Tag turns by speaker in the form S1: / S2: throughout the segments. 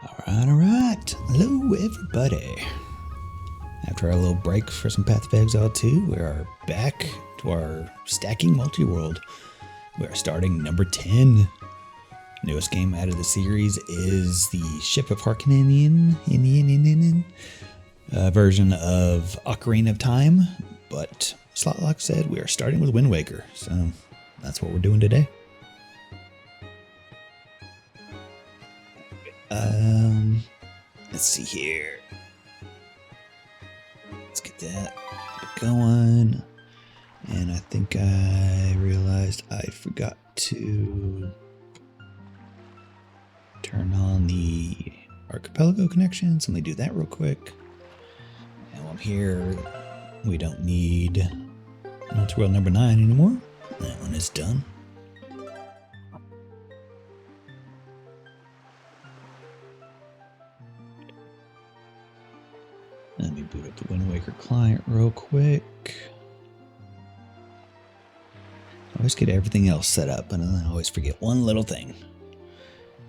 S1: Alright. Hello, everybody. After our little break for some Path of Exile 2, we are back to our Stacking Multiworld. We are starting number 10. Newest game out of the series is the Ship of Harkinian version of Ocarina of Time, but Slotlock said we are starting with Wind Waker, so that's what we're doing today. Let's see here. Let's get that going. And I think I realized I forgot to turn on the Archipelago connection. So let me do that real quick. And while I'm here, we don't need multiworld number 9 anymore. That one is done. Let me boot up the Wind Waker client real quick. I always get everything else set up, and then I always forget one little thing.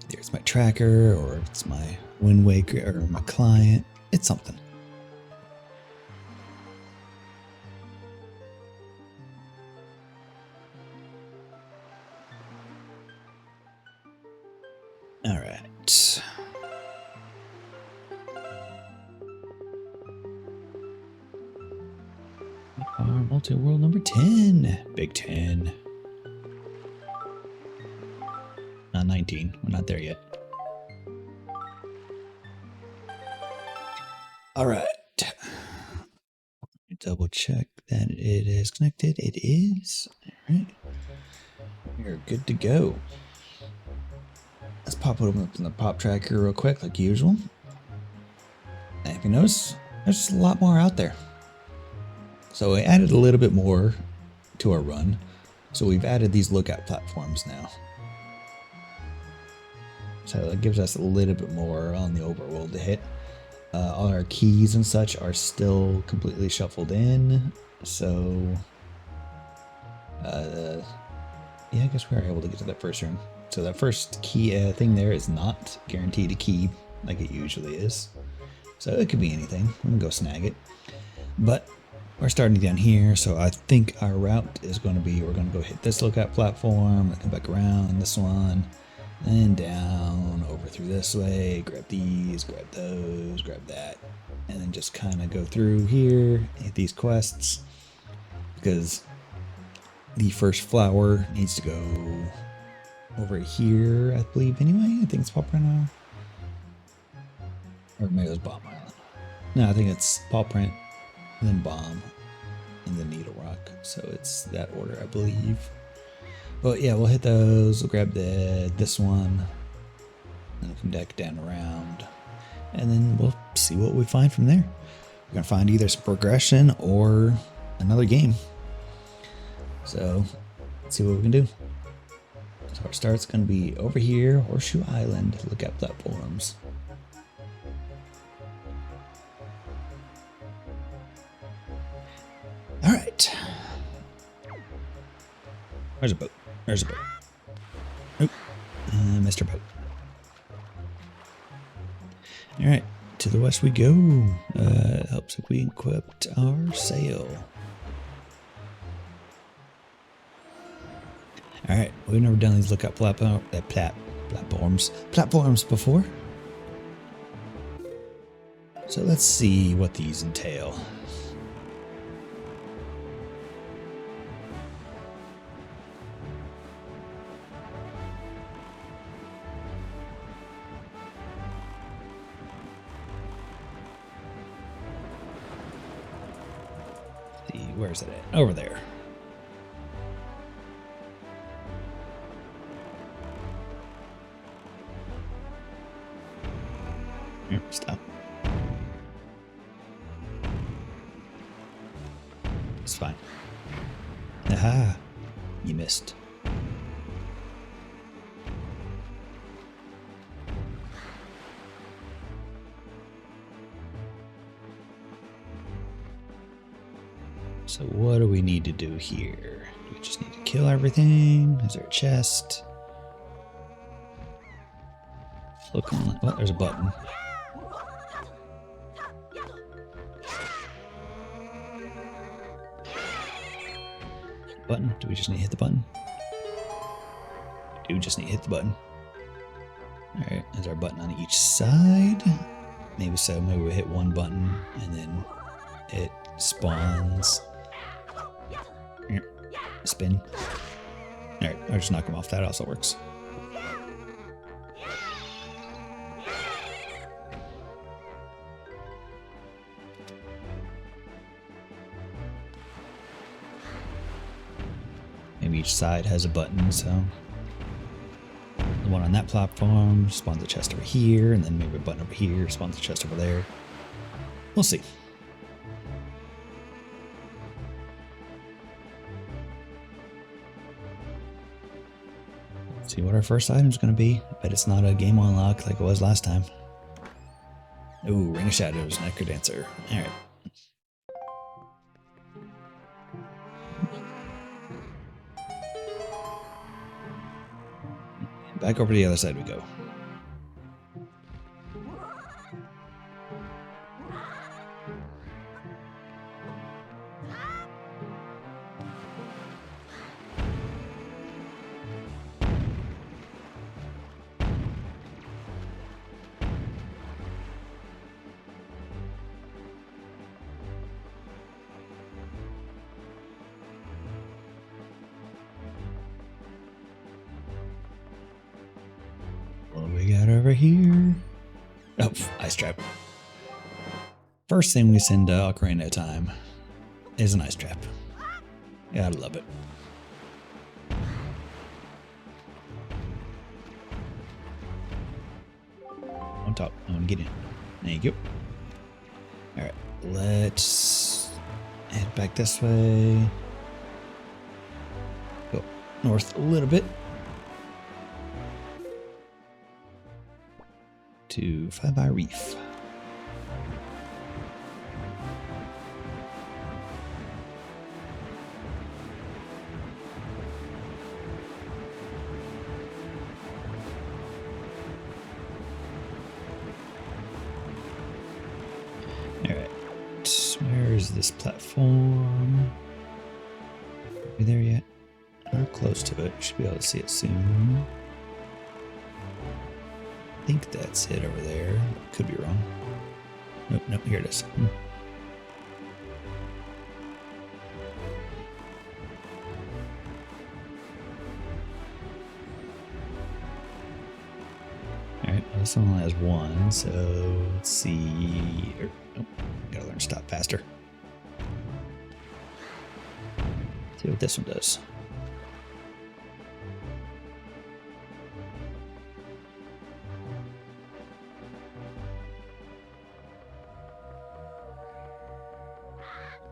S1: Either it's my tracker, or it's my Wind Waker, or my client. It's something. All right. Our multi-world number 10. Big 10. Not 19. We're not there yet. Alright. Double check that it is connected. It is. Alright. We're good to go. Let's pop it open up in the pop tracker real quick, like usual. And if you notice, there's just a lot more out there. So I added a little bit more to our run. So we've added these lookout platforms now. So that gives us a little bit more on the overworld to hit. All our keys and such are still completely shuffled in. So, yeah, I guess we are able to get to that first room. So that first key thing there is not guaranteed a key like it usually is. So it could be anything. I'm gonna go snag it. But we're starting down here, so I think our route is going to be, we're going to go hit this lookout platform, come back around this one, and down, over through this way, grab these, grab those, grab that, and then just kind of go through here, hit these quests, because the first flower needs to go over here, I believe, anyway. I think it's Paw Print Island. Or maybe it was Bomb Island. No, I think it's Paw Print, and then Bomb, and then Needle Rock. So it's that order, I believe. But yeah, we'll hit those. We'll grab this one, and then come back down around, and then we'll see what we find from there. We're gonna find either some progression or another game. So let's see what we can do. So our start's gonna be over here, Horseshoe Island. Look at platforms. All right. Where's a boat? There's a boat. Oh, Mr. Boat. All right, to the west we go. Helps if we equipped our sail. All right, we've never done these lookout platforms before. So let's see what these entail. Where's it at? Over there. Here, stop. It's fine. Aha! You missed. So what do we need to do here? Do we just need to kill everything? Is there a chest? looking like... Oh, there's a button. Button? Do we just need to hit the button? We do just need to hit the button. Alright, there's our button on each side. Maybe so. Maybe we hit one button and then it spawns. Spin. Alright, I'll just knock them off. That also works. Maybe each side has a button, so the one on that platform spawns a chest over here, and then maybe a button over here spawns a chest over there. We'll see. Let's see what our first item is going to be. I bet it's not a game unlock like it was last time. Ooh, Ring of Shadows, Necrodancer. Alright. Back over to the other side we go. What do we got over here? Oh, ice trap. First thing we send to Ocarina of Time is an ice trap. Gotta love it. On top. I want to get in. There you go. Alright, let's head back this way. Go north a little bit. To Five Eye Reef. Alright, where is this platform? Are we there yet? We're close to it. Should be able to see it soon. I think that's it over there. Could be wrong. Nope, nope, here it is. Alright, well, this one only has one, so let's see. Nope, gotta learn to stop faster. See what this one does.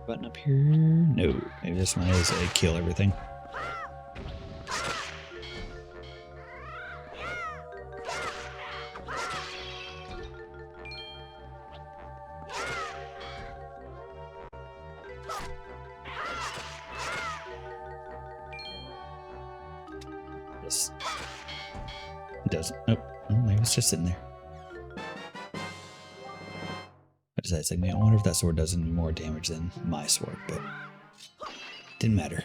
S1: Button up here? No. Maybe this one is a kill everything. This. It doesn't. Nope. Oh, maybe it's just sitting there. It's like, man, I wonder if that sword does any more damage than my sword, but didn't matter.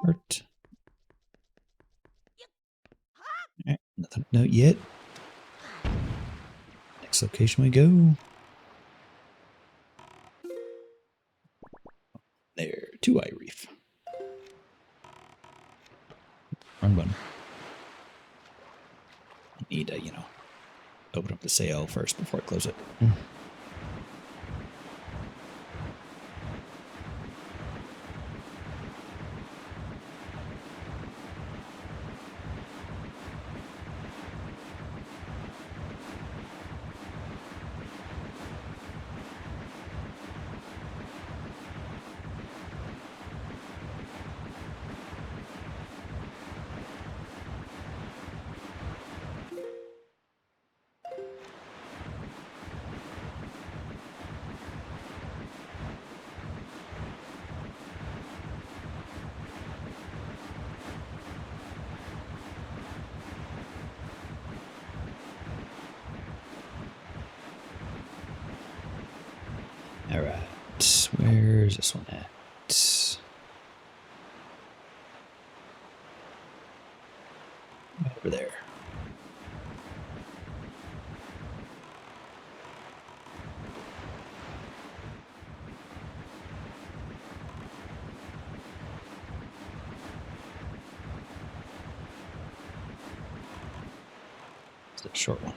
S1: Hurt. Alright, nothing to note yet. Next location we go. There, Two Eye Reef. Wrong button. Need to, you know, open up the sail first before I close it. Alright, where's this one at? Over there. It's a short one.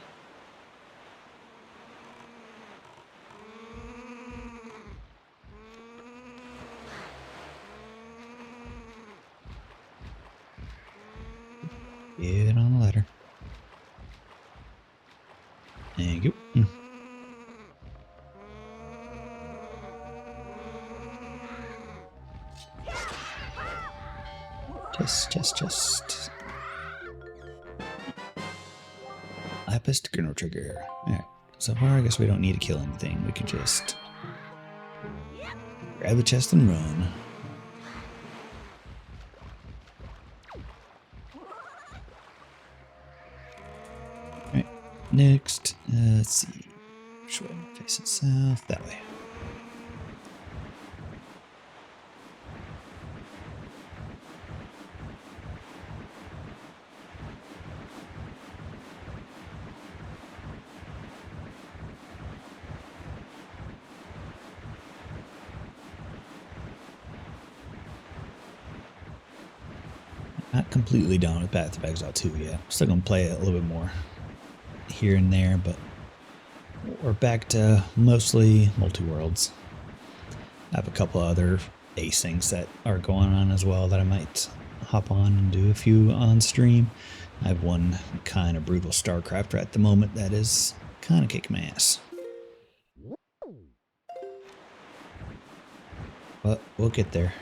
S1: Get on the ladder. Thank you. Just. Lapis Grinner Trigger. Alright, so far I guess we don't need to kill anything. We can just grab the chest and run. Alright, next, let's see. Which way am I facing? South, that way. Not completely done with Path of Exile 2 yet. Still gonna play it a little bit more here and there, but we're back to mostly multi-worlds. I have a couple other acings that are going on as well that I might hop on and do a few on stream. I have one kind of brutal StarCrafter at the moment that is kind of kicking my ass. But we'll get there.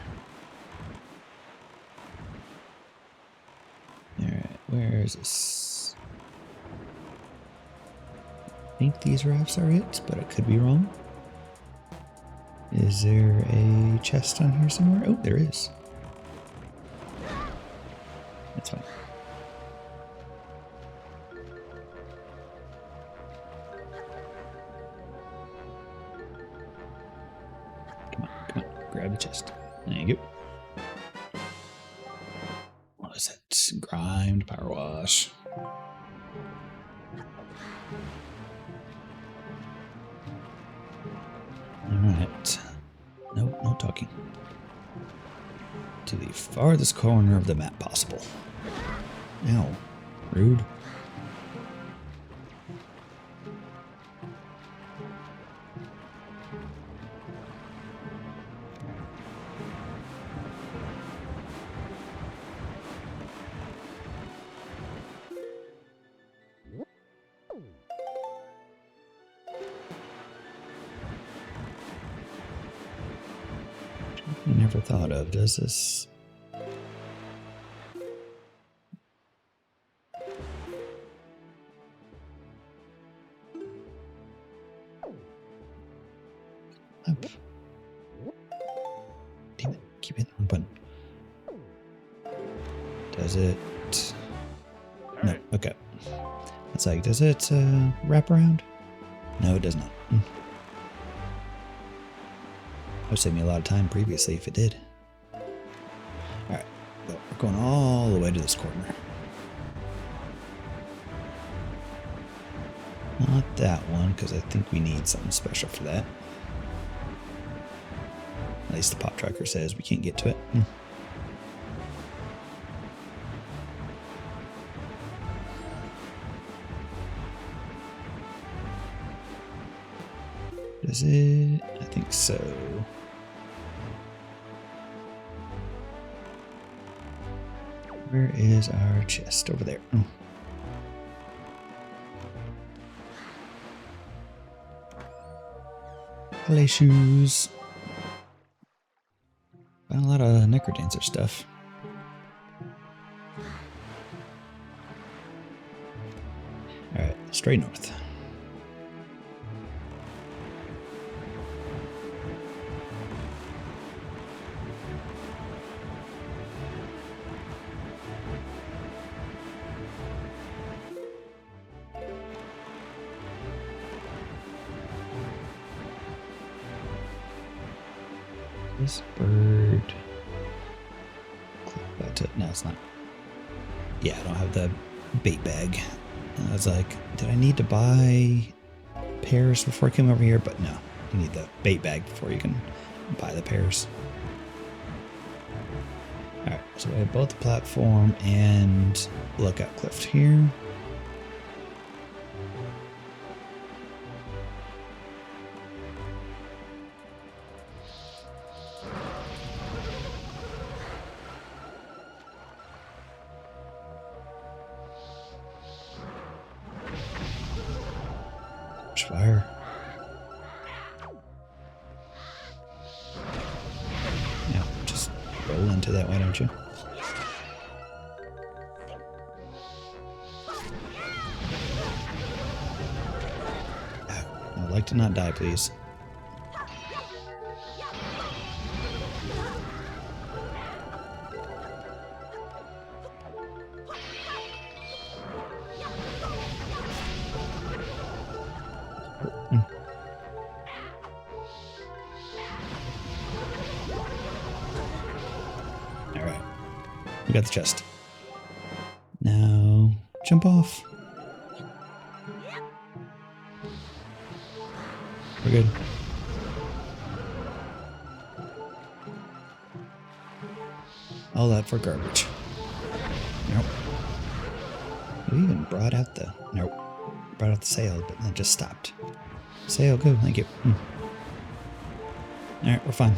S1: Alright, where is this? I think these rafts are it, but I could be wrong. Is there a chest on here somewhere? Oh, there is. That's fine. Come on, grab the chest. There you go. What is it? Grimed power wash. Alright. Nope, no talking. To the farthest corner of the map possible. Ow. Rude. Never thought of, does this? Up. Damn it, keep hitting the wrong button. Does it? No, okay. It's like, does it wrap around? No, it does not. That would save me a lot of time previously if it did. Alright, well, we're going all the way to this corner. Not that one, because I think we need something special for that. At least the pop tracker says we can't get to it. Does it? I think so. Where is our chest? Over there. Oh. Ballet shoes. Found a lot of Necrodancer stuff. Alright, straight north. This bird. Click that to, no, it's not. Yeah, I don't have the bait bag. And I was like, did I need to buy pears before I came over here? But no, you need the bait bag before you can buy the pears. Alright, so we have both the platform and lookout cliff here. Fire. Yeah, just roll into that, why don't you? I'd like to not die, please. Alright. We got the chest. Now, jump off. We're good. All that for garbage. Nope. We even brought out the... Nope. Brought out the sail, but then just stopped. Sail, go. Thank you. Alright, we're fine.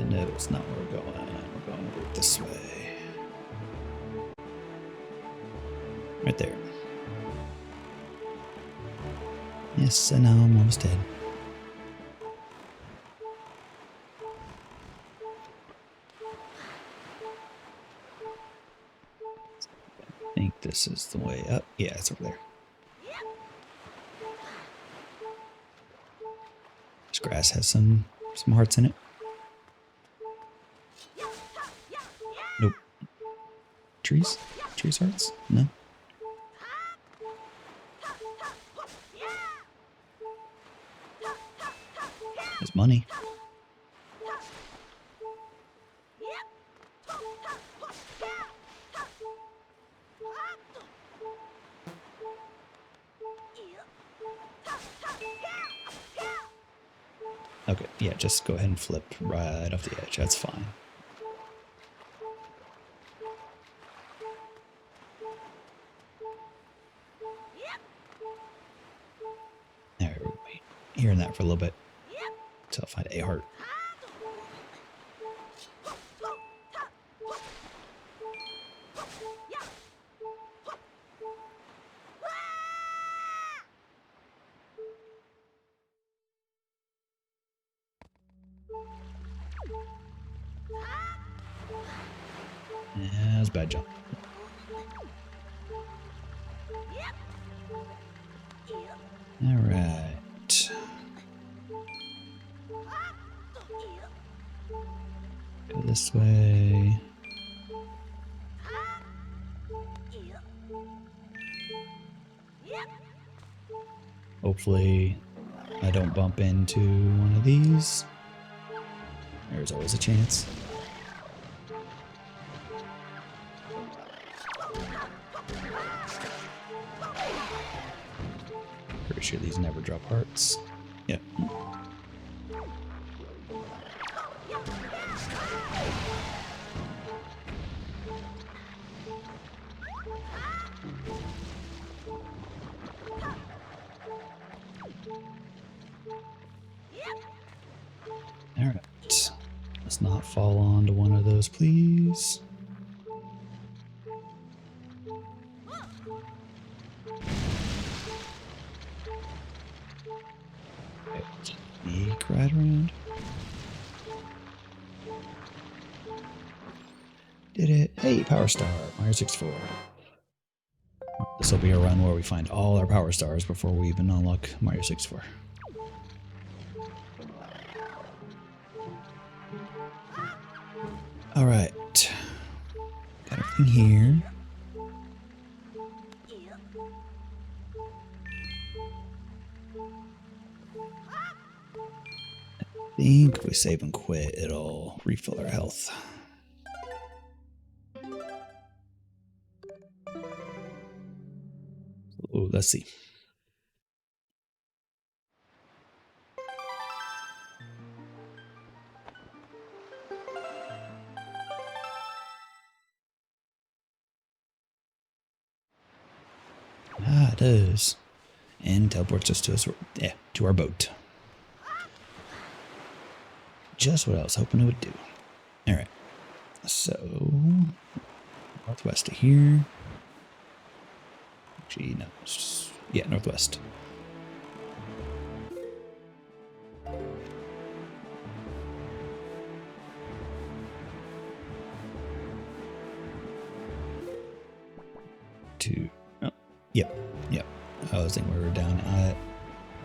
S1: No, it's not where we're going. We're going over this way. Right there. Yes, I know, I'm almost dead. I think this is the way up. Yeah, it's over there. This grass has some hearts in it. Nope. Trees? Trees hearts? No. There's money. Okay, yeah, just go ahead and flip right off the edge. That's fine. There, we'll wait. Hearing that for a little bit. Until I find a heart. Yeah, that's a bad jump. Alright. Go this way. Hopefully I don't bump into one of these. There's always a chance. Pretty sure these never drop hearts. Yep. Alright. Let's not fall onto one of those, please. Sneak right around. Did it. Hey, Power Star. Mario 64. This will be a run where we find all our Power Stars before we even unlock Mario 64. Alright. Got everything here. think if we save and quit, it'll refill our health. Oh, let's see. Ah, it does. And teleports us to our boat. Just what I was hoping it would do. Alright. So, northwest of here. Actually, no. Yeah, northwest. Yep. I was thinking we were down at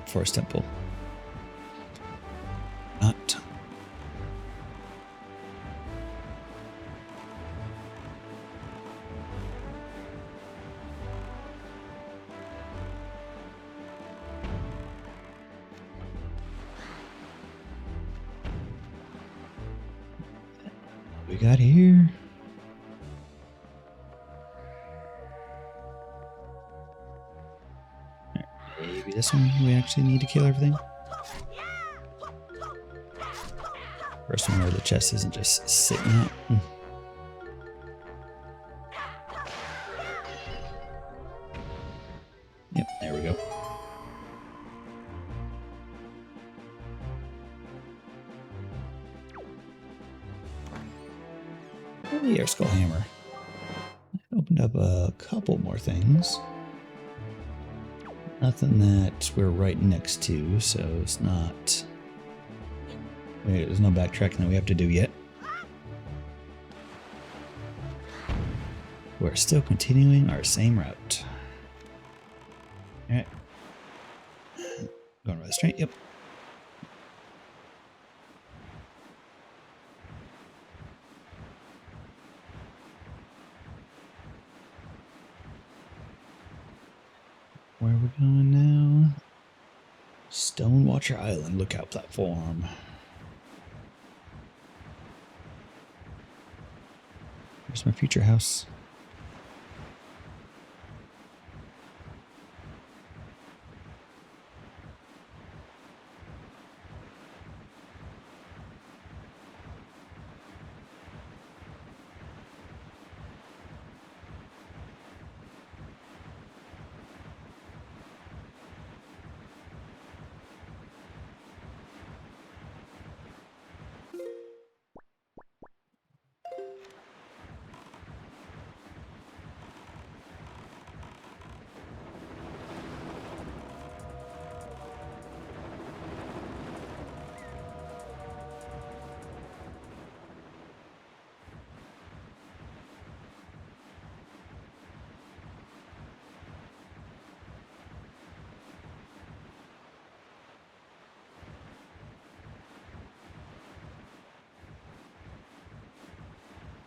S1: Forest Temple. Not. What we got here? Maybe this one we actually need to kill everything. First one where the chest isn't just sitting out. Yep, there we go. Oh, the air skull hammer. I opened up a couple more things. Nothing that we're right next to, so it's not... Wait, there's no backtracking that we have to do yet. We're still continuing our same route. Alright. Going right straight, yep. Where are we going now? Stonewatcher Island lookout platform. Where's my future house?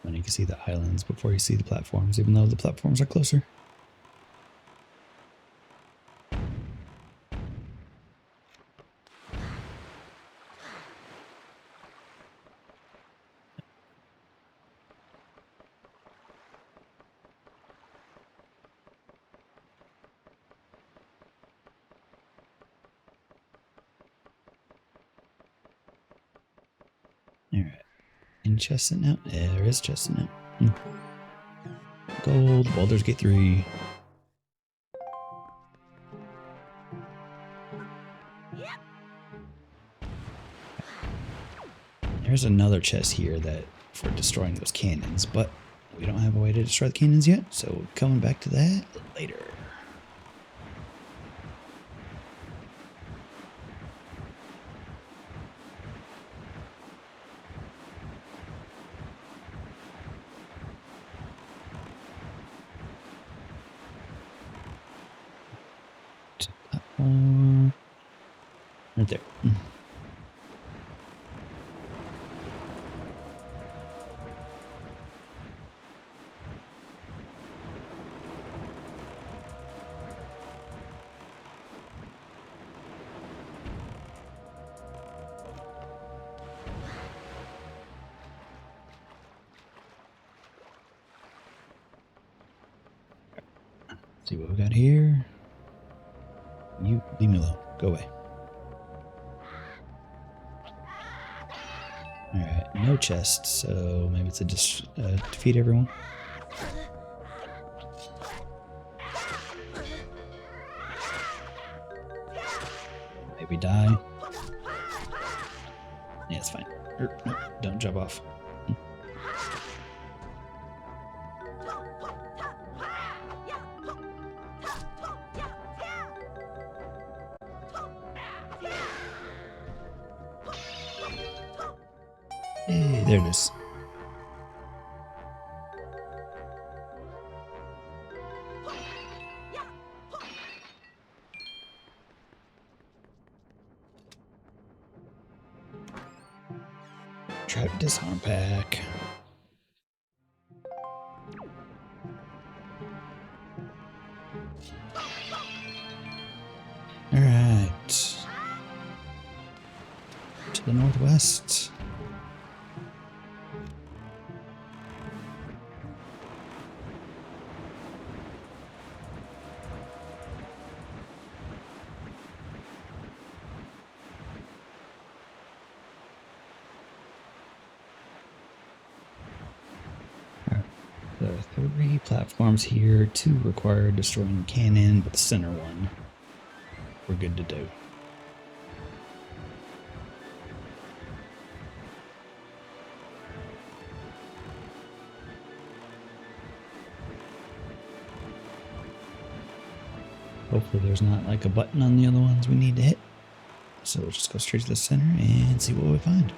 S1: And you can see the islands before you see the platforms, even though the platforms are closer. Alright. Any chests in now? Yeah, there is chests in now. Gold, Baldur's Gate 3. There's another chest here that for destroying those cannons, but we don't have a way to destroy the cannons yet, so coming back to that later. Right there. See what we got here. You leave me alone. Go away. Alright, no chest, so maybe it's a defeat everyone. Maybe die. Yeah, it's fine. No, don't jump off. Hey, there it is. Try to disarm pack. Alright. To the northwest. There are 3 platforms here, 2 require destroying the cannon, but the center one we're good to do. Hopefully there's not like a button on the other ones we need to hit. So we'll just go straight to the center and see what we find.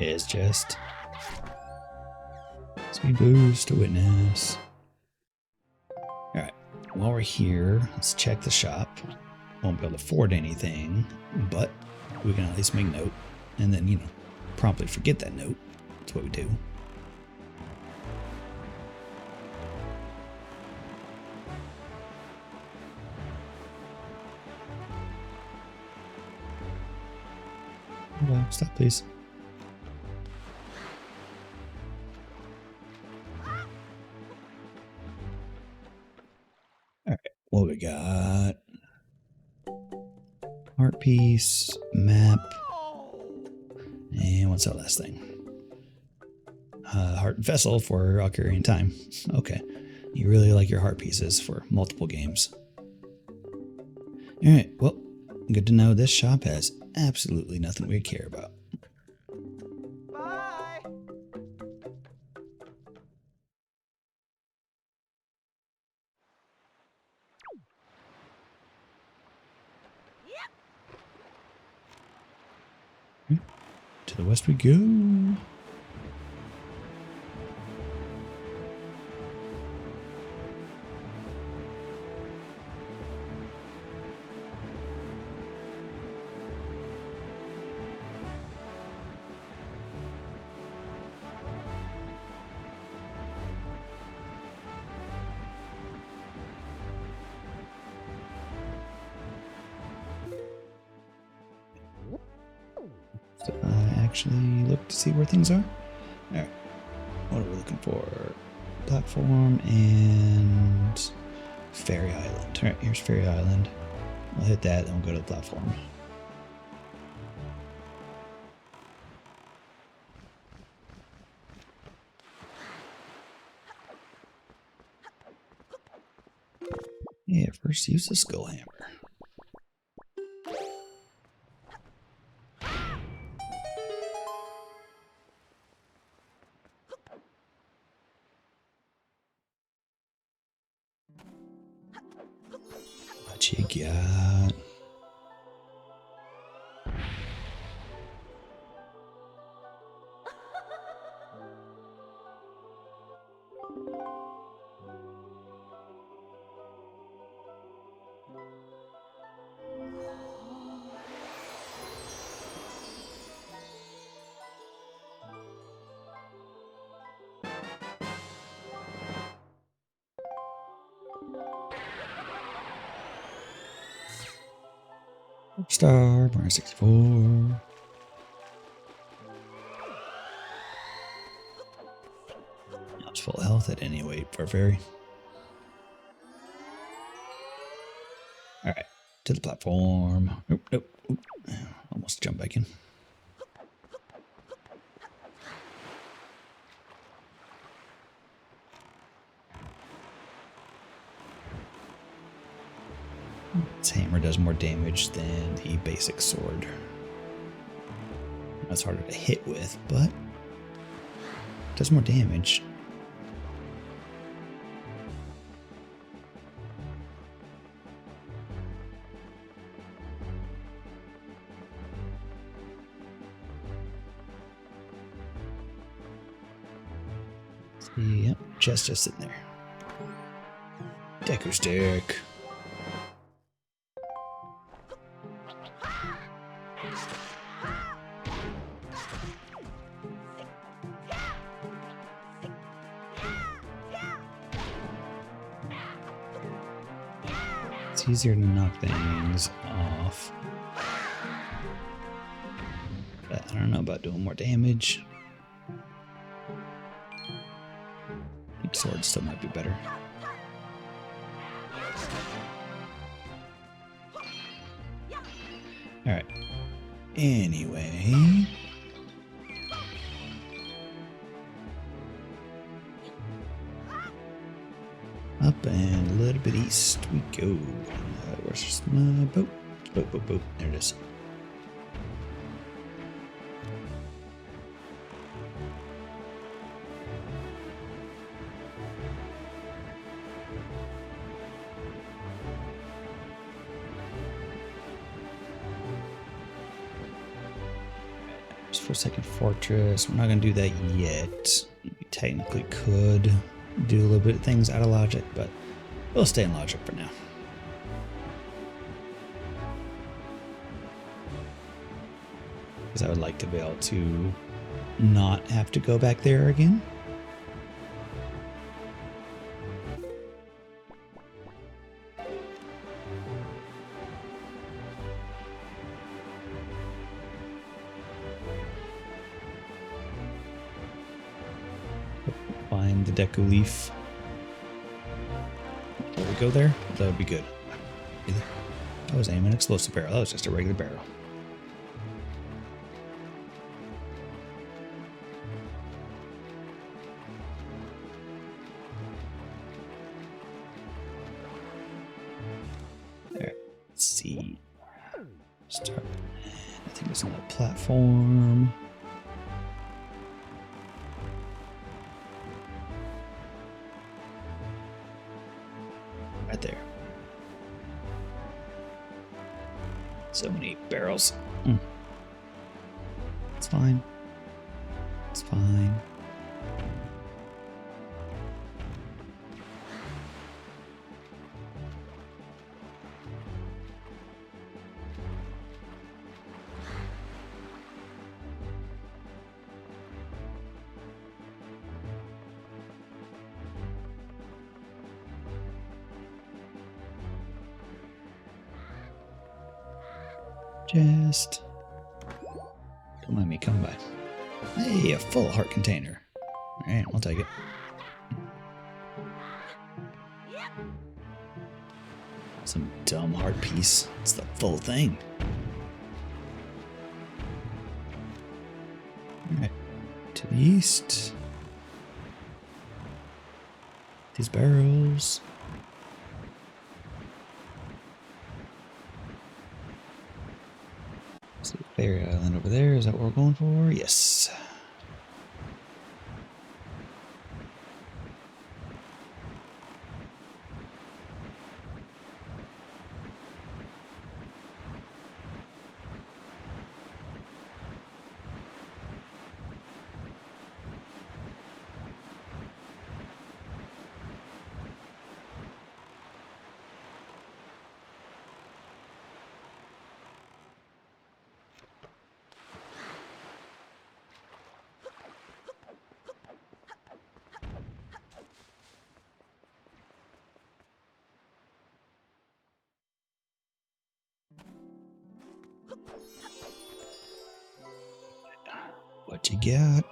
S1: It's just speed boost to witness. Alright, while we're here, let's check the shop. Won't be able to afford anything, but we can at least make note and then, you know, promptly forget that note. That's what we do. Stop, please. Alright, what we got? Heart piece, map, and what's that last thing? Heart vessel for Ocarina of Time. Okay, you really like your heart pieces for multiple games. Alright, well, good to know this shop has absolutely nothing we care about.
S2: Bye.
S1: To the west we go. So I actually look to see where things are. Alright, what are we looking for? Platform and Fairy Island. Alright, here's Fairy Island. I'll hit that and we'll go to the platform. Yeah, first use the skull hammer. What you got? Star, Mario 64. I was full health at any weight for a fairy. Alright, to the platform. Nope, nope, oop. Almost jump back in. This hammer does more damage than the basic sword. That's harder to hit with, but it does more damage. See, yep, chest just sitting there. Deku stick. It's easier to knock things off. But I don't know about doing more damage. I think sword still might be better. Alright. Anyway. Up and a little bit east we go. Where's my boat? Boat, boat, boat. There it is. Second fortress. We're not going to do that yet. We technically could do a little bit of things out of logic, but we'll stay in logic for now. Because I would like to be able to not have to go back there again. Find the Deku Leaf. Before we go there, that would be good. I was aiming an explosive barrel. That was just a regular barrel. There. Let's see. Start. I think it's on the platform. Right there. So many barrels. It's fine. It's fine. Just don't mind me coming by. Hey, a full heart container. Alright, I'll take it. Some dumb heart piece. It's the full thing. Alright, to the east. These barrels. Fairy Island over there. Is that what we're going for? Yes. What you got?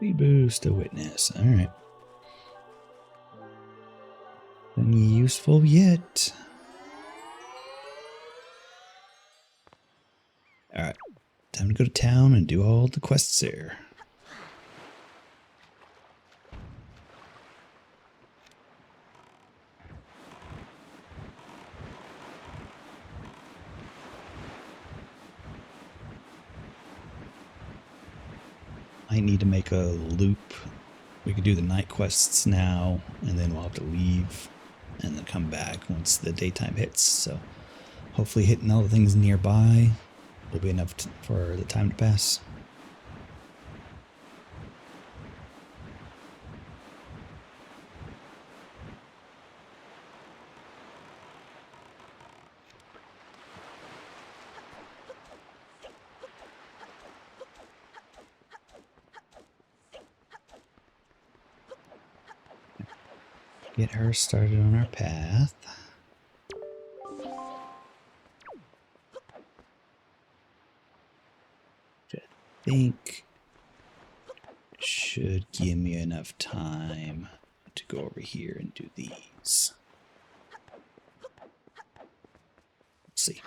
S1: We boost a witness. All right. Nothing useful yet. All right. Time to go to town and do all the quests there. I need to make a loop. We could do the night quests now, and then we'll have to leave and then come back once the daytime hits. So hopefully hitting all the things nearby will be enough for the time to pass. Get her started on our path. Which I think should give me enough time to go over here and do these. Let's see.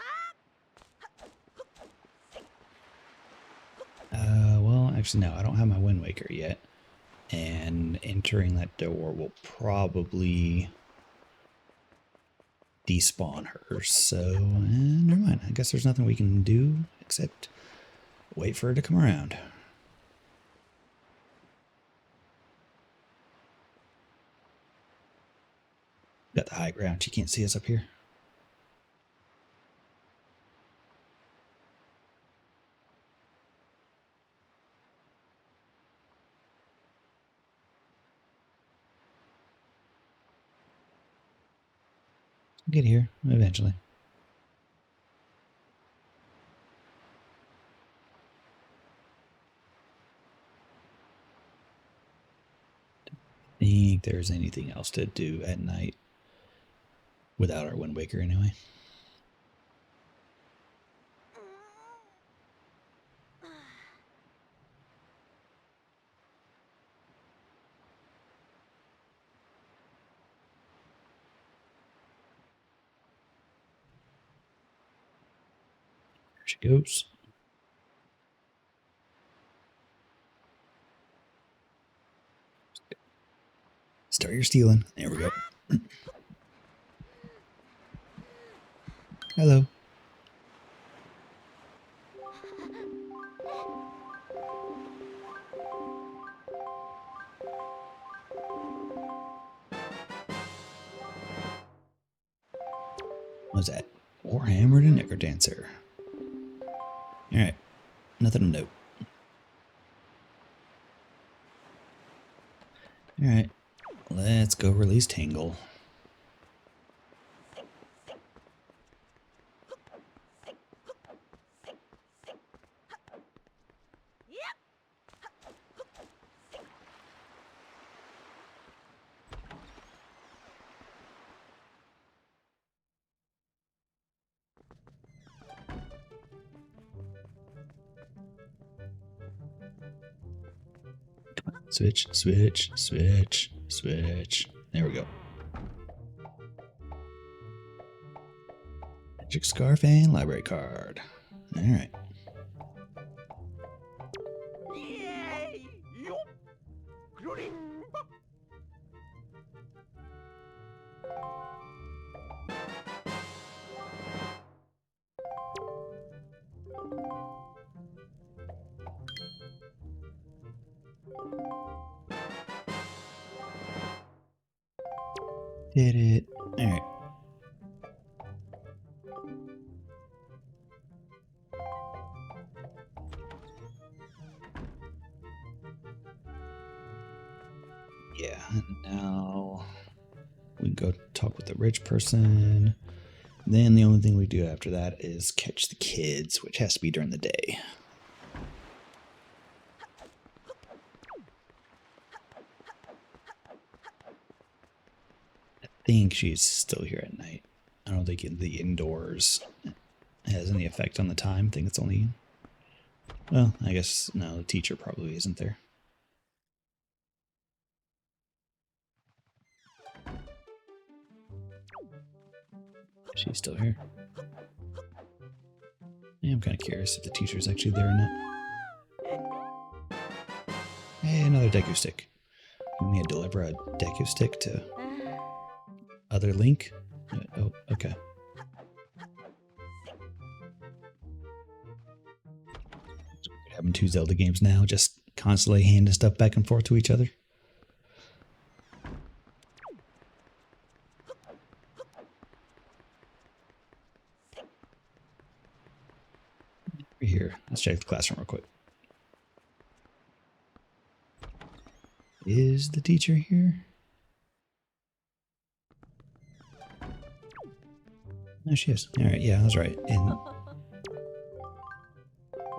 S1: Well, actually, no, I don't have my Wind Waker yet. And entering that door will probably despawn her. So, never mind. I guess there's nothing we can do except wait for her to come around. Got the high ground. She can't see us up here. Get here eventually. Don't think there's anything else to do at night without our Wind Waker anyway. There she goes. Start your stealing. There we go. Hello. What's that? Warhammered and Necker Dancer. Alright. Nothing to note. Alright. Let's go release Tangle. Switch, switch, switch, switch. There we go. Magic Scarf and Library Card. Alright. Did it. Alright. Yeah, now we can go talk with the rich person. Then the only thing we do after that is catch the kids, which has to be during the day. I think she's still here at night. I don't think the indoors has any effect on the time. I think it's only... Well, I guess, no, the teacher probably isn't there. She's still here. Yeah, I'm kind of curious if the teacher's actually there or not. Hey, another Deku stick. You may deliver a Deku stick to other Link? Oh, okay. We're having 2 Zelda games now, just constantly handing stuff back and forth to each other. We're here. Let's check the classroom real quick. Is the teacher here? No, she is. Alright, yeah, I was right. And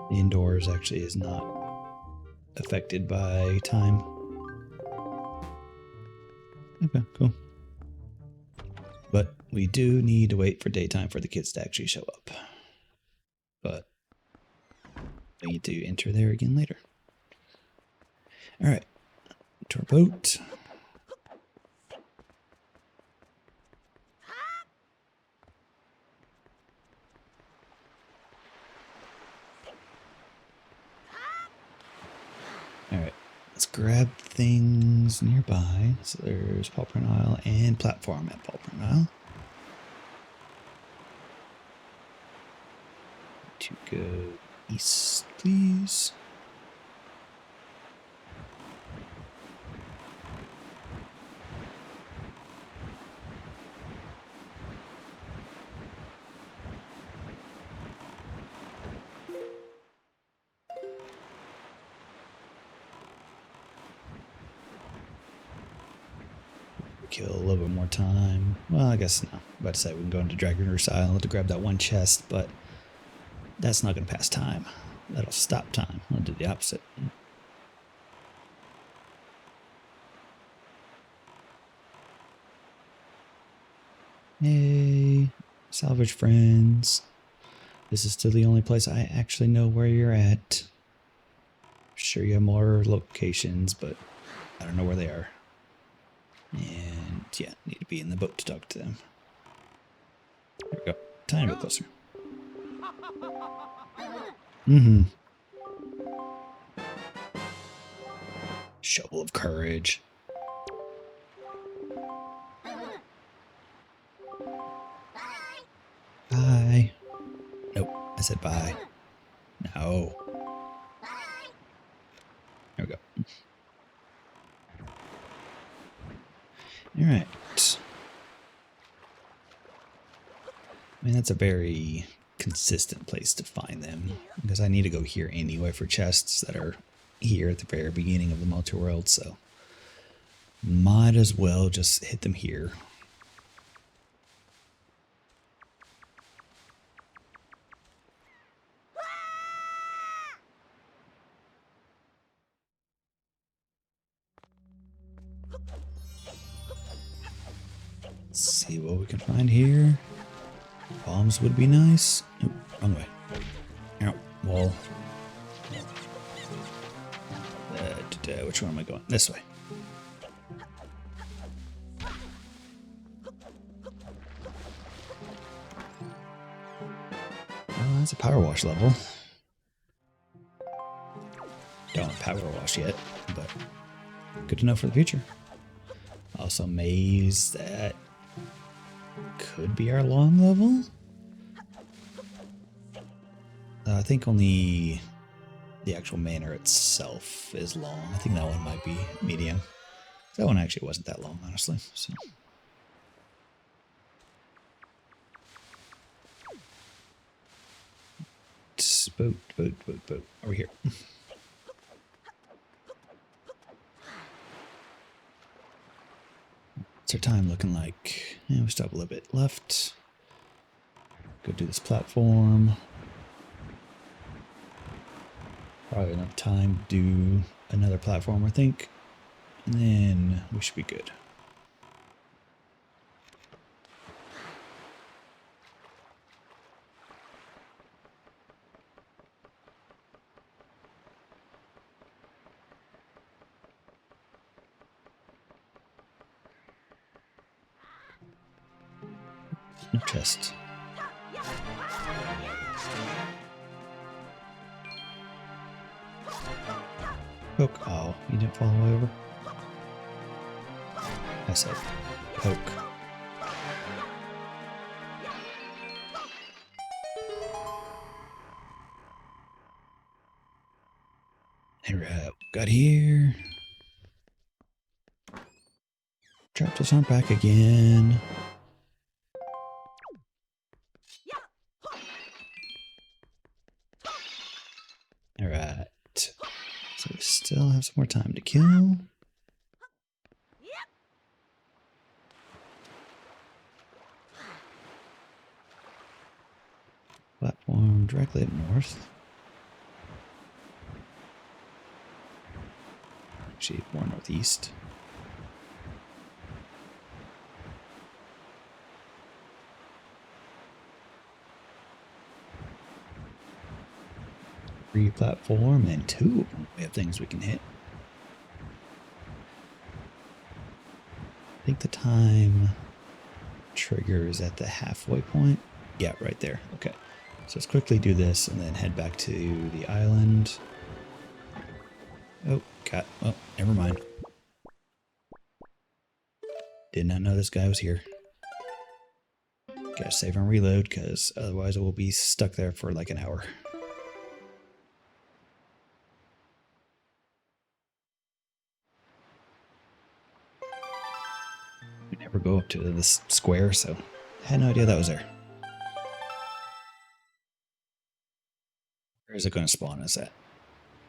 S1: the indoors actually is not affected by time. Okay, cool. But we do need to wait for daytime for the kids to actually show up. But we need to enter there again later. Alright, to our boat. Alright, let's grab things nearby. So there's Pauper Isle and platform at Pauper Isle. To go east, please. Kill a little bit more time. Well, I guess no. I'm about to say we can go into Dragon Roost Isle to grab that one chest, but that's not going to pass time. That'll stop time. I'll do the opposite. Hey, salvage friends. This is still the only place I actually know where you're at. Sure, you have more locations, but I don't know where they are. And yeah, need to be in the boat to talk to them. There we go. Tiny bit closer. Shovel of courage. Bye. Nope, I said bye. No. There we go. Alright. I mean, that's a very consistent place to find them, because I need to go here anyway for chests that are here at the very beginning of the multiworld, so might as well just hit them here. Let's see what we can find here. Bombs would be nice. Nope, wrong way. Ow, wall. Which one am I going? This way. Oh, that's a power wash level. Don't have power wash yet, but good to know for the future. Also, maze that could be our long level. I think only the actual manor itself is long. I think that one might be medium. That one actually wasn't that long, honestly. So. Boat. Over here. What's our time looking like? Yeah, we still have a little bit left. Go do this platform. Probably enough time to do another platform, I think. And then we should be good. No chest. Poke. Oh, you didn't fall over? I said poke. Alright, got here. Trapped us on back again. Alright. So we still have some more time to kill. Platform directly up north. Actually, more northeast. Platform and 2 of them. We have things we can hit. I think the time triggers at the halfway point. Yeah, right there. Okay. So let's quickly do this and then head back to the island. Oh, God. Oh, never mind. Did not know this guy was here. Gotta save and reload because otherwise we'll be stuck there for like an hour. We never go up to this square, so I had no idea that was there. Where is it going to spawn us at?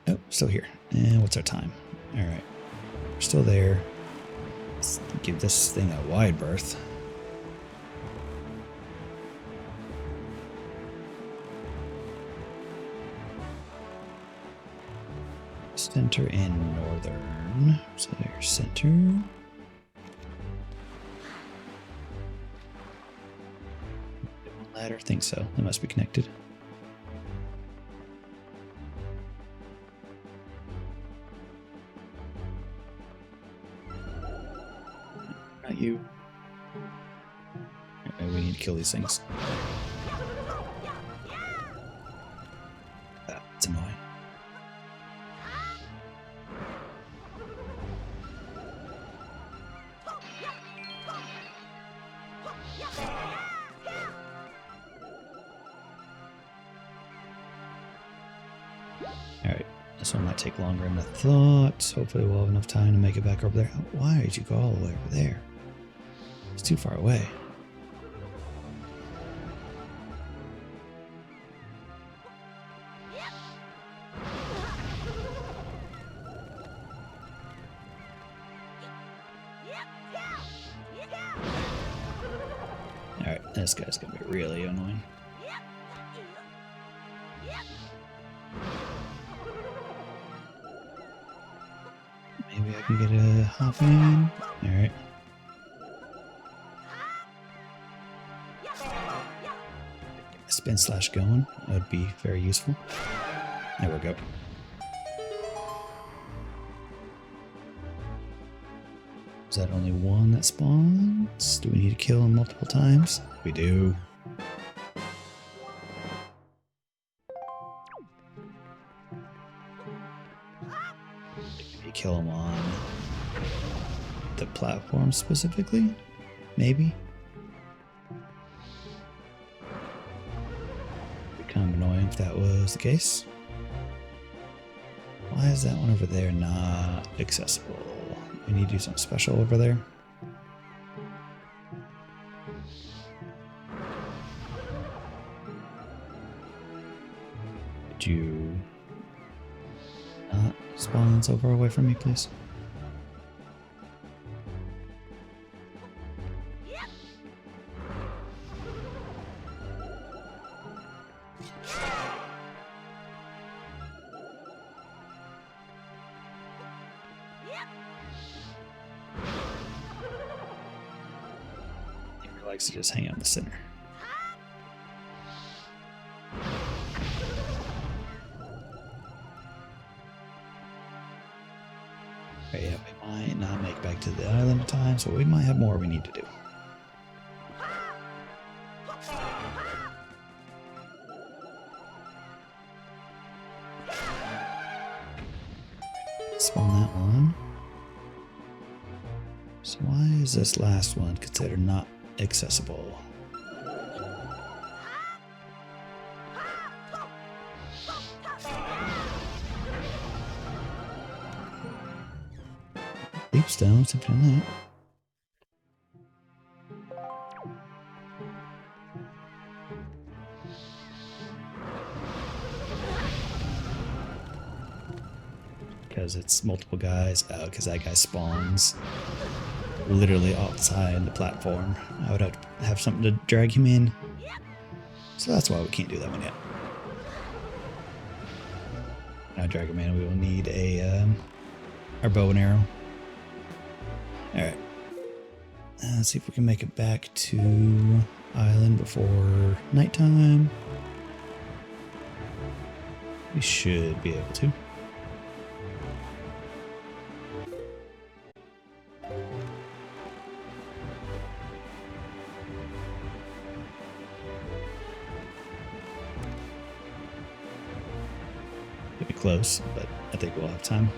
S1: Oh, still here. And what's our time? Alright. We're still there. Let's give this thing a wide berth. Center and northern. So there's center. Ladder, think so. They must be connected. Not you. Right, we need to kill these things. That's annoying. Alright, this one might take longer than I thought. Hopefully we'll have enough time to make it back over there. Why did you go all the way over there? It's too far away. Alright, this guy's gonna be really annoying. Maybe I can get a hop in. Alright. Spin slash going. That would be very useful. There we go. Is that only one that spawns? Do we need to kill him multiple times? We do. Maybe kill him on the platform specifically? Maybe? Be kind of annoying if that was the case. Why is that one over there not accessible? We need to do something special over there. Could you not spawn so far away from me, please? likes to just hang out in the center. Okay, yeah, we might not make it back to the island in time, so we might have more we need to do. Spawn that one. So why is this last one considered not accessible? Deep stone, something like that. Because it's multiple guys. Oh, because that guy spawns literally outside the platform. I would have to have something to drag him in. So that's why we can't do that one yet. Now drag him in, we will need a our bow and arrow. Alright. Let's see if we can make it back to island before nighttime. We should be able to. It'll be close, but I think we'll have time.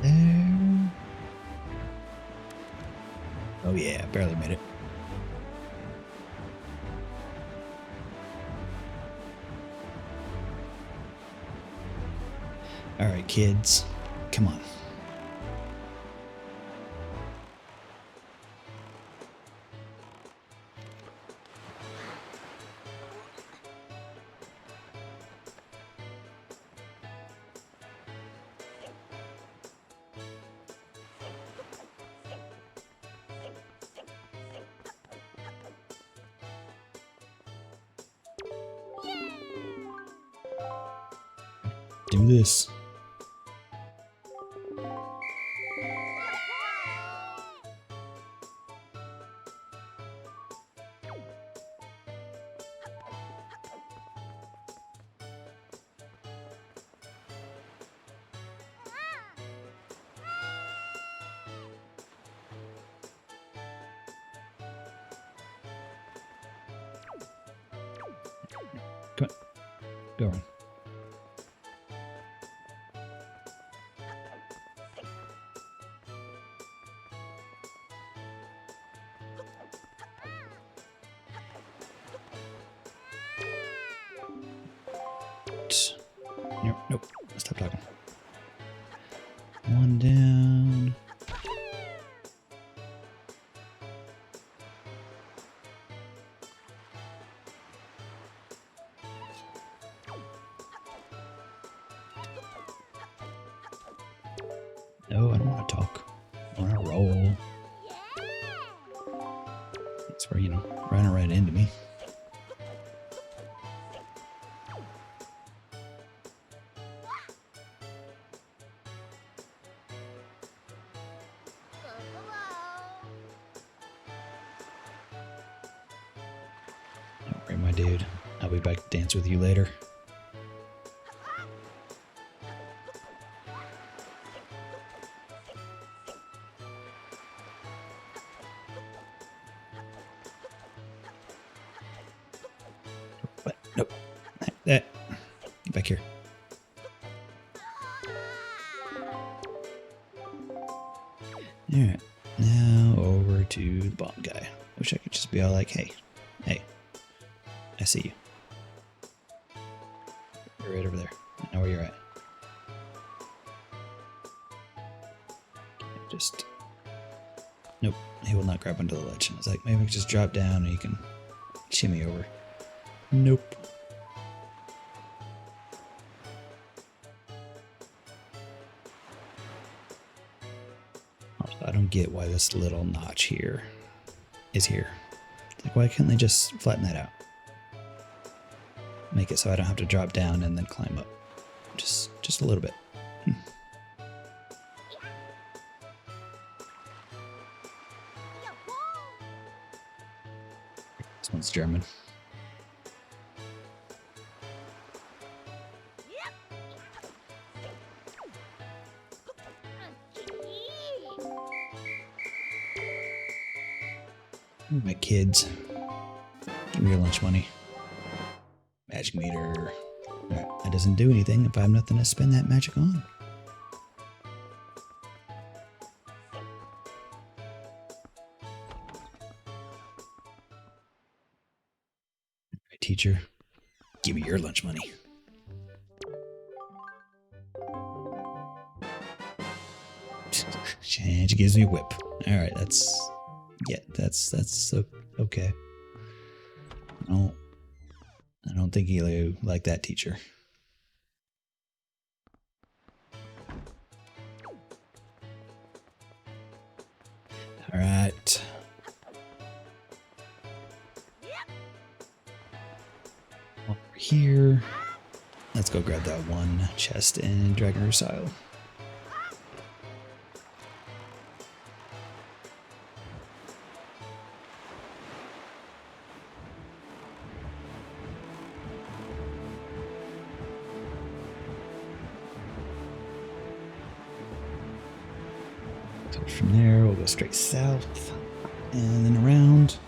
S1: There. Oh yeah, barely made it. All right, kids, come on. Do this. Come on. Go on. Nope. Stop talking. One down. No, I don't want to talk. I want to roll. That's where, running right into me. Don't worry, my dude. I'll be back to dance with you later. What? Nope. Get back here. Alright. Now over to the bottom guy. Wish I could just be all like, hey, I see you. You're right over there. I know where you're at. Just... Nope. He will not grab onto the ledge. I was like, maybe we can just drop down and you can shimmy over. Nope. get why this little notch here is here. Like, why can't they just flatten that out? Make it so I don't have to drop down and then climb up. Just a little bit. This one's German. My kids. Give me your lunch money. Magic meter. Alright, that doesn't do anything if I have nothing to spend that magic on. Alright, teacher. Give me your lunch money. And she gives me a whip. Alright, that's okay. I don't think he like that teacher. Alright. Over here. Let's go grab that one chest in Dragon Isle. From there, we'll go straight south, and then around,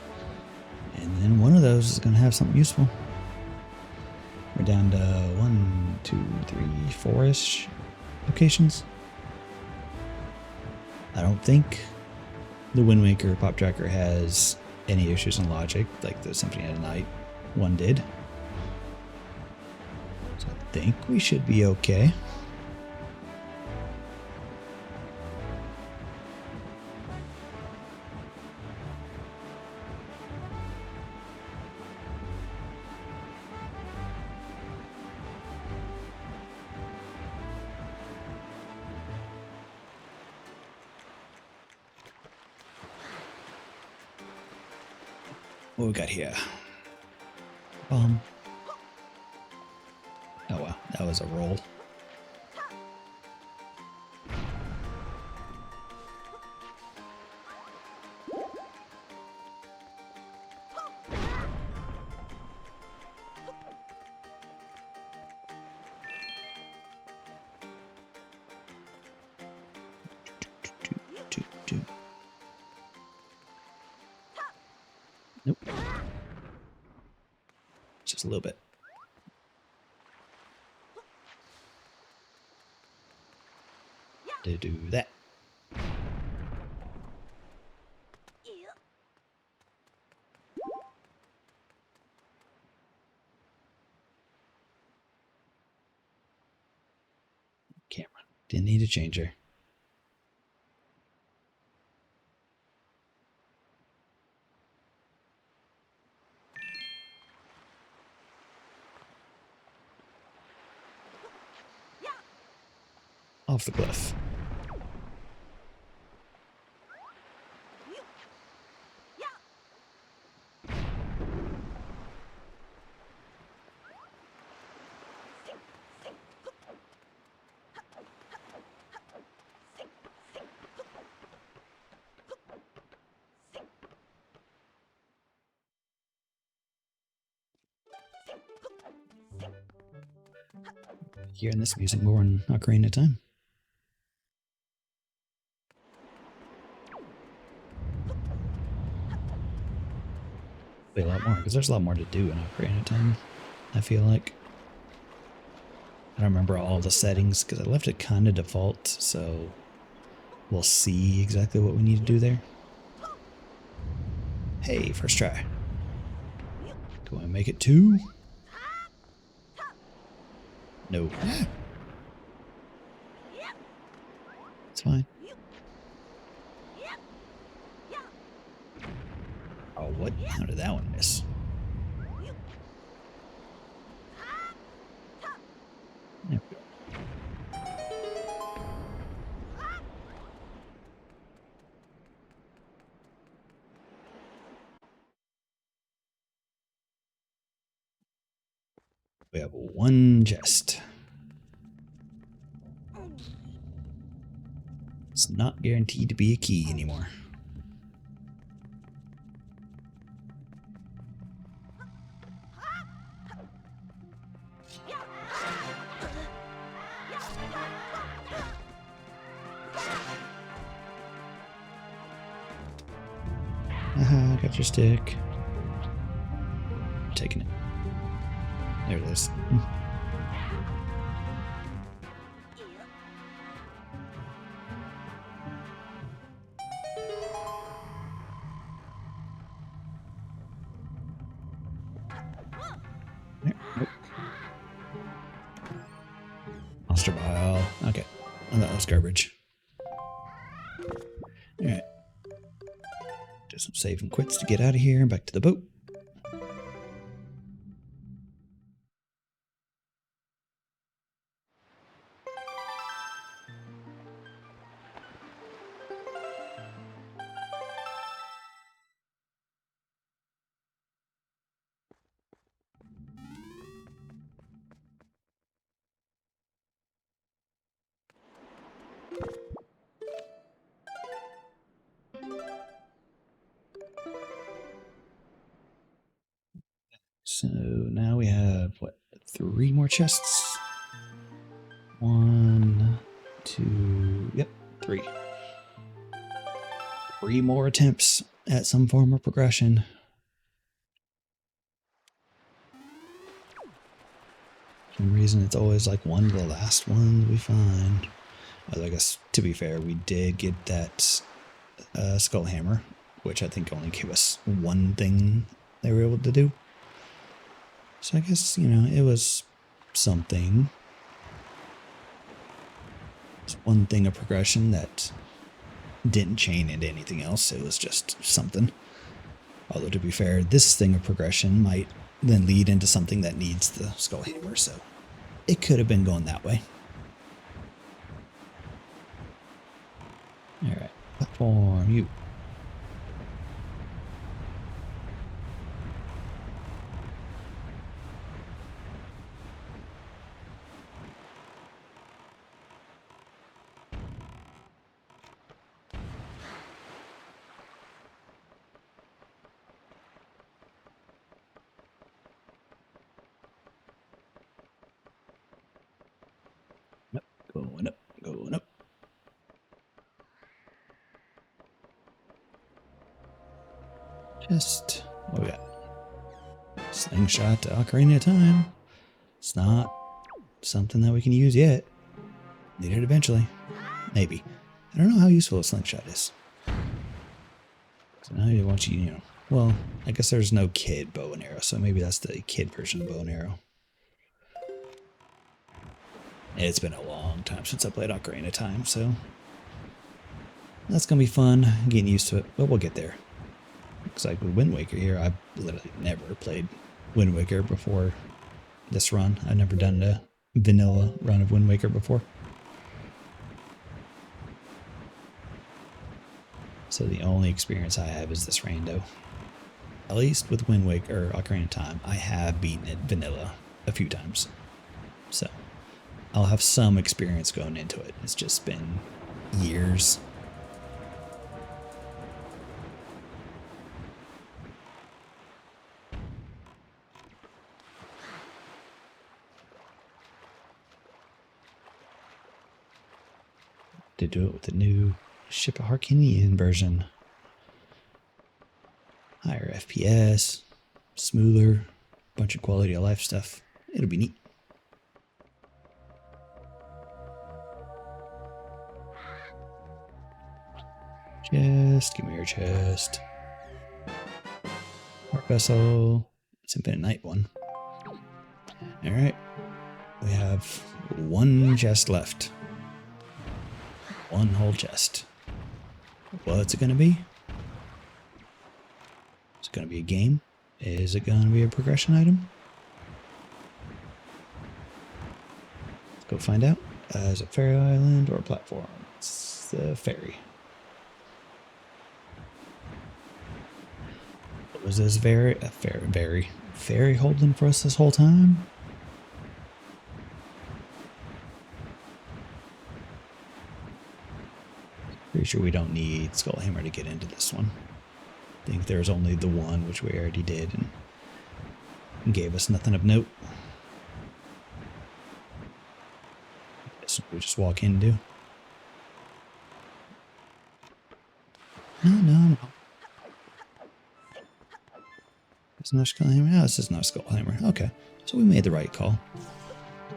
S1: and then one of those is going to have something useful. We're down to 1, 2, 3, 4-ish locations. I don't think the Wind Waker Pop Tracker has any issues in logic, like the Symphony of the Night one did. So I think we should be okay. What we got here? Oh wow, that was a roll. Nope. Just a little bit. To do that. Camera. Didn't need a changer. Off the cliff. Hearing this music more in Ocarina of Time. A lot more, because there's a lot more to do in Ocarina of Time, I feel like. I don't remember all the settings, because I left it kind of default, so we'll see exactly what we need to do there. Hey, first try. Do I make it 2? No. It's fine. Oh, what? How did that one miss? There we go. We have one chest. It's not guaranteed to be a key anymore. Aha, got your stick. I'm taking it. There it is. There, nope. Monster pile. Okay. Oh, that was garbage. Alright. Do some save and quits to get out of here and back to the boat. So now we have, what, 3 more chests? 1, 2, yep, 3. 3 more attempts at some form of progression. For some reason, it's always like one of the last ones we find. Although I guess, to be fair, we did get that skull hammer, which I think only gave us one thing they were able to do. So I guess, you know, it was something. It's one thing of progression that didn't chain into anything else. It was just something. Although, to be fair, this thing of progression might then lead into something that needs the skull hammer, so it could have been going that way. Alright, platform, you. Going up, going up. Just, what we got? Slingshot to Ocarina of Time. It's not something that we can use yet. Need it eventually. Maybe. I don't know how useful a slingshot is. So now you want you know. Well, I guess there's no kid bow and arrow, so maybe that's the kid version of bow and arrow. It's been a long time since I played Ocarina of Time, so that's gonna be fun, getting used to it, but we'll get there. Looks like with Wind Waker here, I've literally never played Wind Waker before this run. I've never done a vanilla run of Wind Waker before. So the only experience I have is this rando. At least with Wind Waker or Ocarina of Time, I have beaten it vanilla a few times. So I'll have some experience going into it. It's just been years. To do it with the new Ship of Harkinian version. Higher FPS, smoother, bunch of quality of life stuff. It'll be neat. Chest, give me your chest. Heart vessel. It's Infinite Night one. Alright. We have one chest left. One whole chest. What's it gonna be? Is it gonna be a game? Is it gonna be a progression item? Let's go find out. Is it Fairy Island or a platform? It's the ferry. Was this fairy holding for us this whole time? Pretty sure we don't need Skullhammer to get into this one. I think there's only the one, which we already did, and gave us nothing of note. So we just walk in and do. No. There's no Skullhammer. No, this is no Skullhammer. Okay, so we made the right call.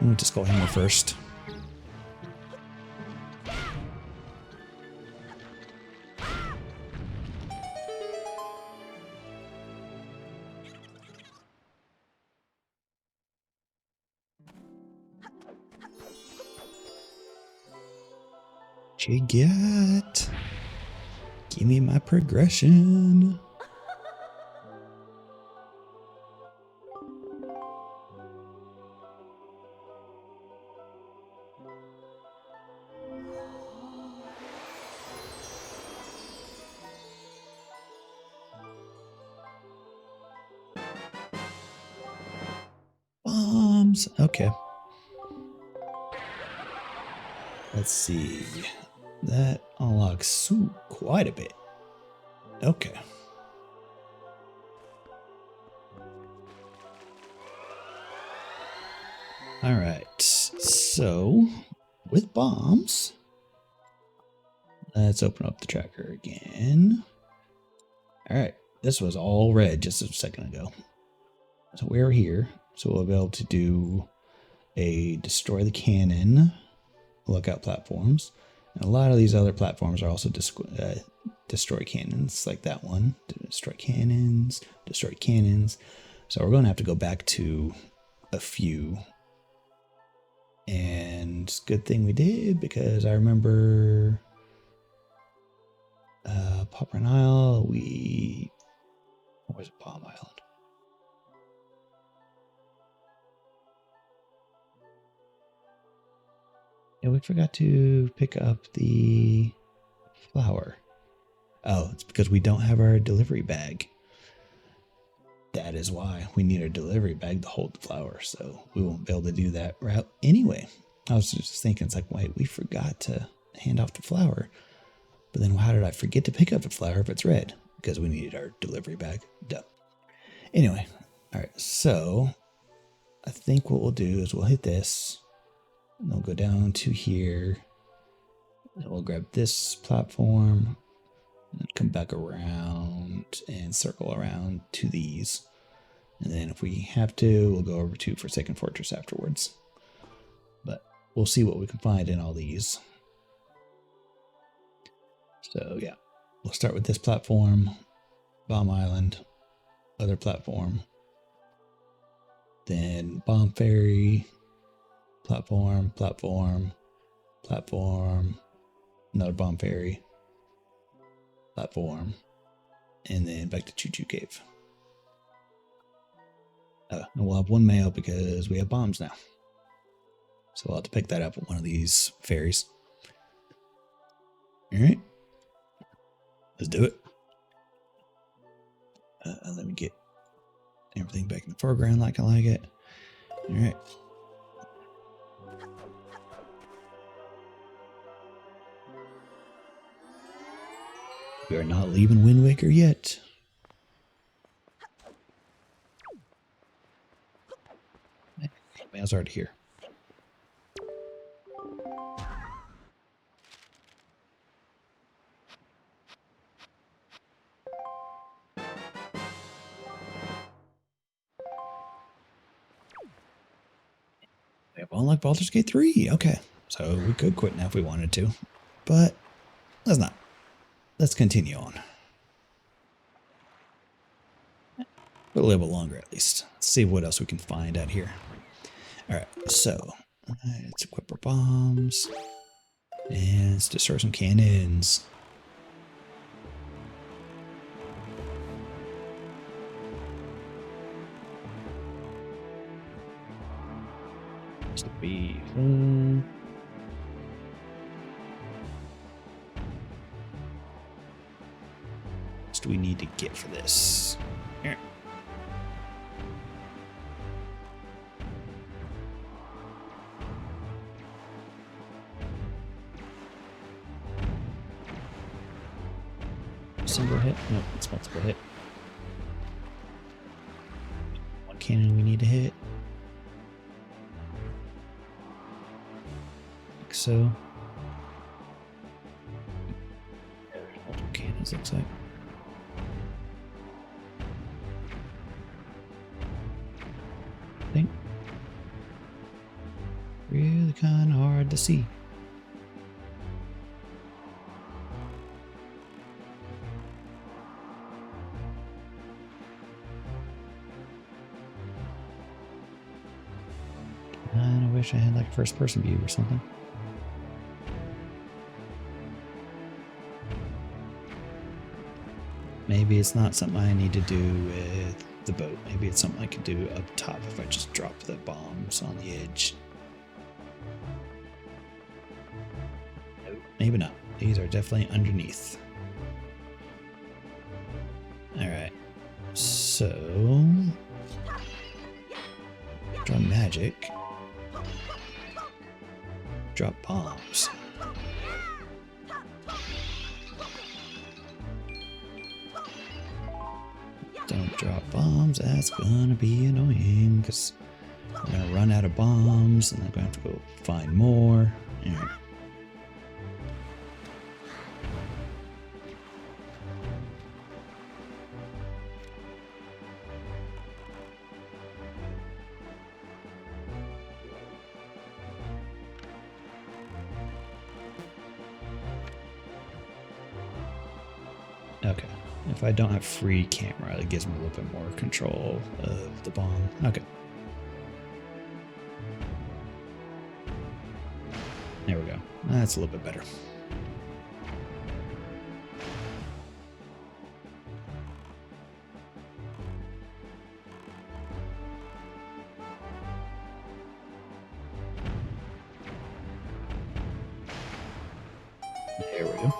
S1: We went to Skullhammer first. What you got? Give me my progression. Bombs. Okay. Let's see. That unlocks quite a bit. Okay. All right. So, with bombs, let's open up the tracker again. All right. This was all red just a second ago. So we're here. So we'll be able to do a destroy the cannon lookout platforms. And a lot of these other platforms are also destroy cannons, like that one. Destroy cannons, destroy cannons. So we're going to have to go back to a few. And good thing we did, because I remember Popper Isle, where's it, Palm Island? Yeah, we forgot to pick up the flower. Oh, it's because we don't have our delivery bag. That is why we need a delivery bag to hold the flower, so we won't be able to do that route anyway. I was just thinking, it's like, wait, we forgot to hand off the flower. But then how did I forget to pick up the flower if it's red? Because we needed our delivery bag. Duh. Anyway, all right, so I think what we'll do is we'll hit this. And we'll go down to here. And we'll grab this platform. And come back around and circle around to these. And then if we have to, we'll go over to Forsaken Fortress afterwards. But we'll see what we can find in all these. So yeah, we'll start with this platform. Bomb Island. Other platform. Then Bomb Ferry. Platform, platform, platform, another Bomb Ferry, platform, and then back to Choo Choo Cave. And we'll have one mail because we have bombs now. So we'll have to pick that up at one of these ferries. All right. Let's do it. Let me get everything back in the foreground like I like it. All right. We are not leaving Wind Waker yet. Mail's already here. We have unlocked Baldur's Gate 3. Okay. So we could quit now if we wanted to. But let's not. Let's continue on. For a little bit longer at least. Let's see what else we can find out here. Alright, so let's equip our bombs. And let's destroy some cannons. Just to be fun. What do we need to get for this? Here. single hit? Nope, it's multiple hit. One cannon we need to hit. Like so. Multiple cannons, looks like. I think. Really kind of hard to see. I wish I had like a first person view or something. Maybe it's not something I need to do with the boat. Maybe it's something I could do up top if I just drop the bombs on the edge. Nope, maybe not. These are definitely underneath. Alright. So draw magic. Drop bombs. Don't drop bombs, that's gonna be annoying because we're gonna run out of bombs and I'm gonna have to go find more. Alright. Okay. If I don't have free camera, it gives me a little bit more control of the bomb. Okay. There we go. That's a little bit better. There we go.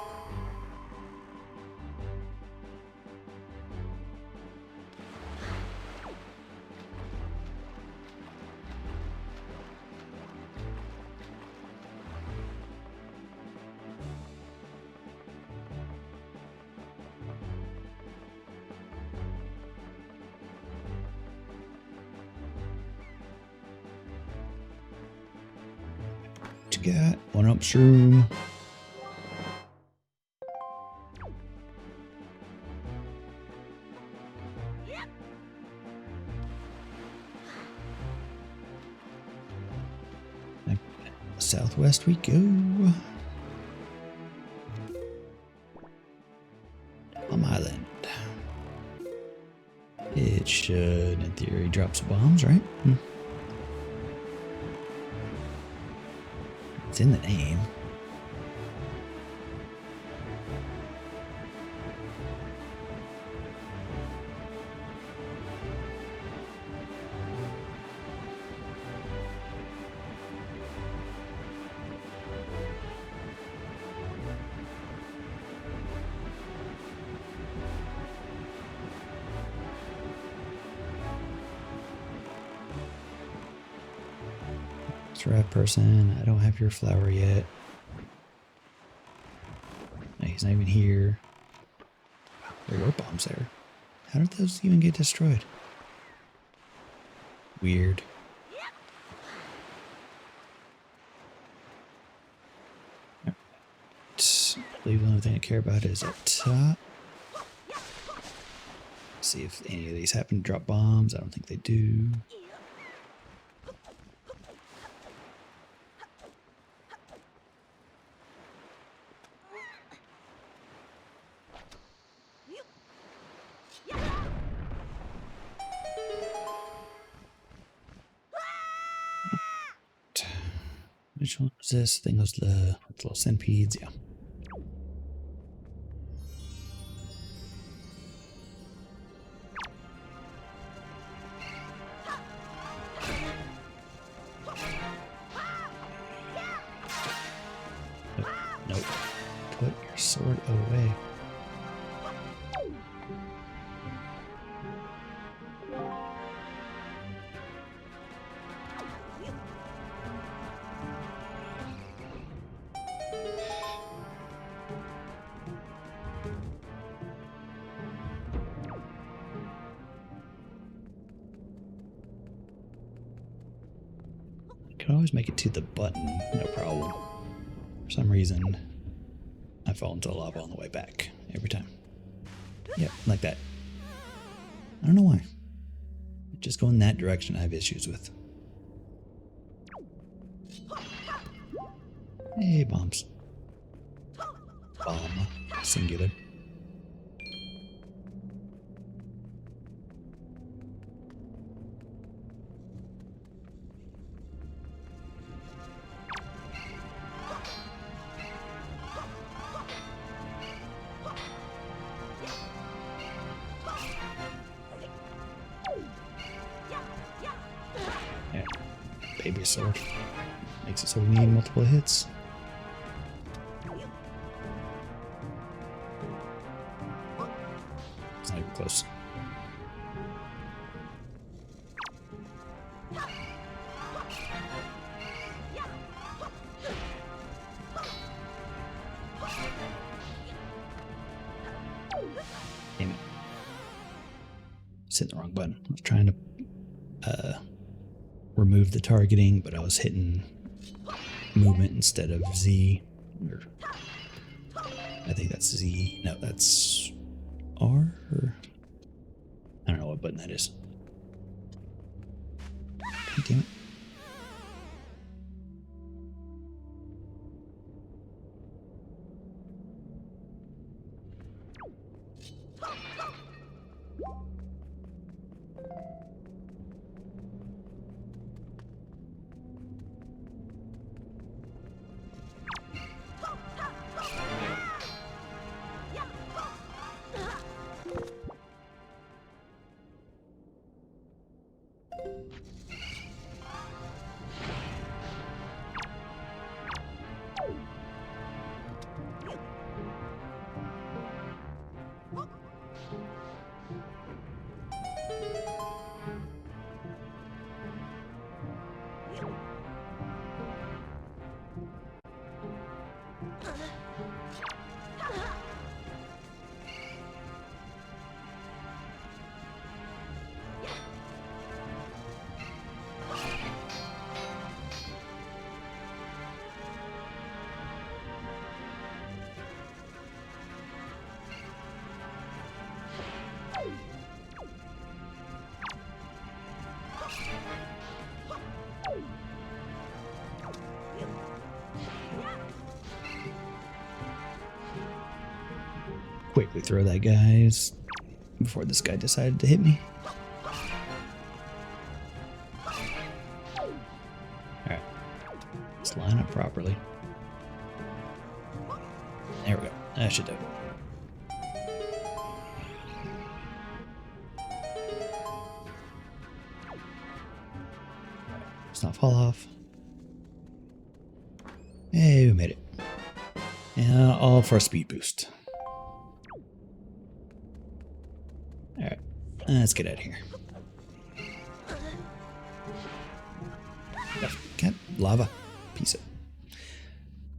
S1: What you got? One up shroom. Southwest we go. Plum Island. It should, in theory, drop some bombs, right? It's in the name. Right person, I don't have your flower yet. No, he's not even here. There were bombs there. How did those even get destroyed? Weird. Right. I believe the only thing I care about is up top. See if any of these happen to drop bombs. I don't think they do. Which one is this? I think it was the little centipedes, yeah. Nope. Put your sword away. could always make it to the button, no problem. For some reason, I fall into the lava on the way back every time. Yep, like that. I don't know why. Just going that direction I have issues with. Hey, bombs. Bomb. Singular. Yeah. Baby sword. Makes it so we need multiple hits. It's not even close. Damn it. Just hit the wrong button. I was trying to remove the targeting, but I was hitting movement instead of Z. Or I think that's Z. No, that's R? Or I don't know what button that is. God damn it. Quickly throw that, guys, before this guy decided to hit me. Alright. Let's line up properly. There we go. That should do it. Let's not fall off. Hey, we made it. And all for a speed boost. Alright, let's get out of here. Cat, lava. Piece of.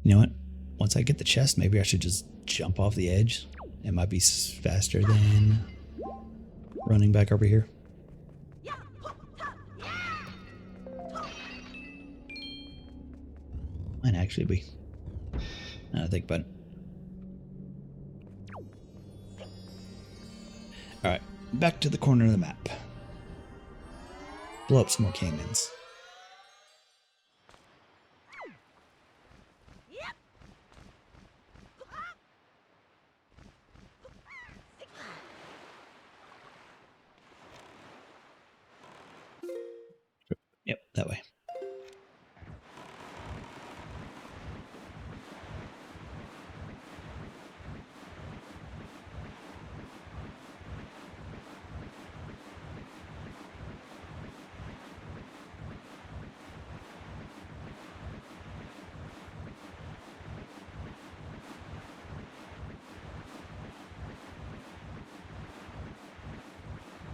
S1: You know what? Once I get the chest, maybe I should just jump off the edge. It might be faster than running back over here. Might actually be. I think about it. Alright, back to the corner of the map. Blow up some more canyons. Yep, that way.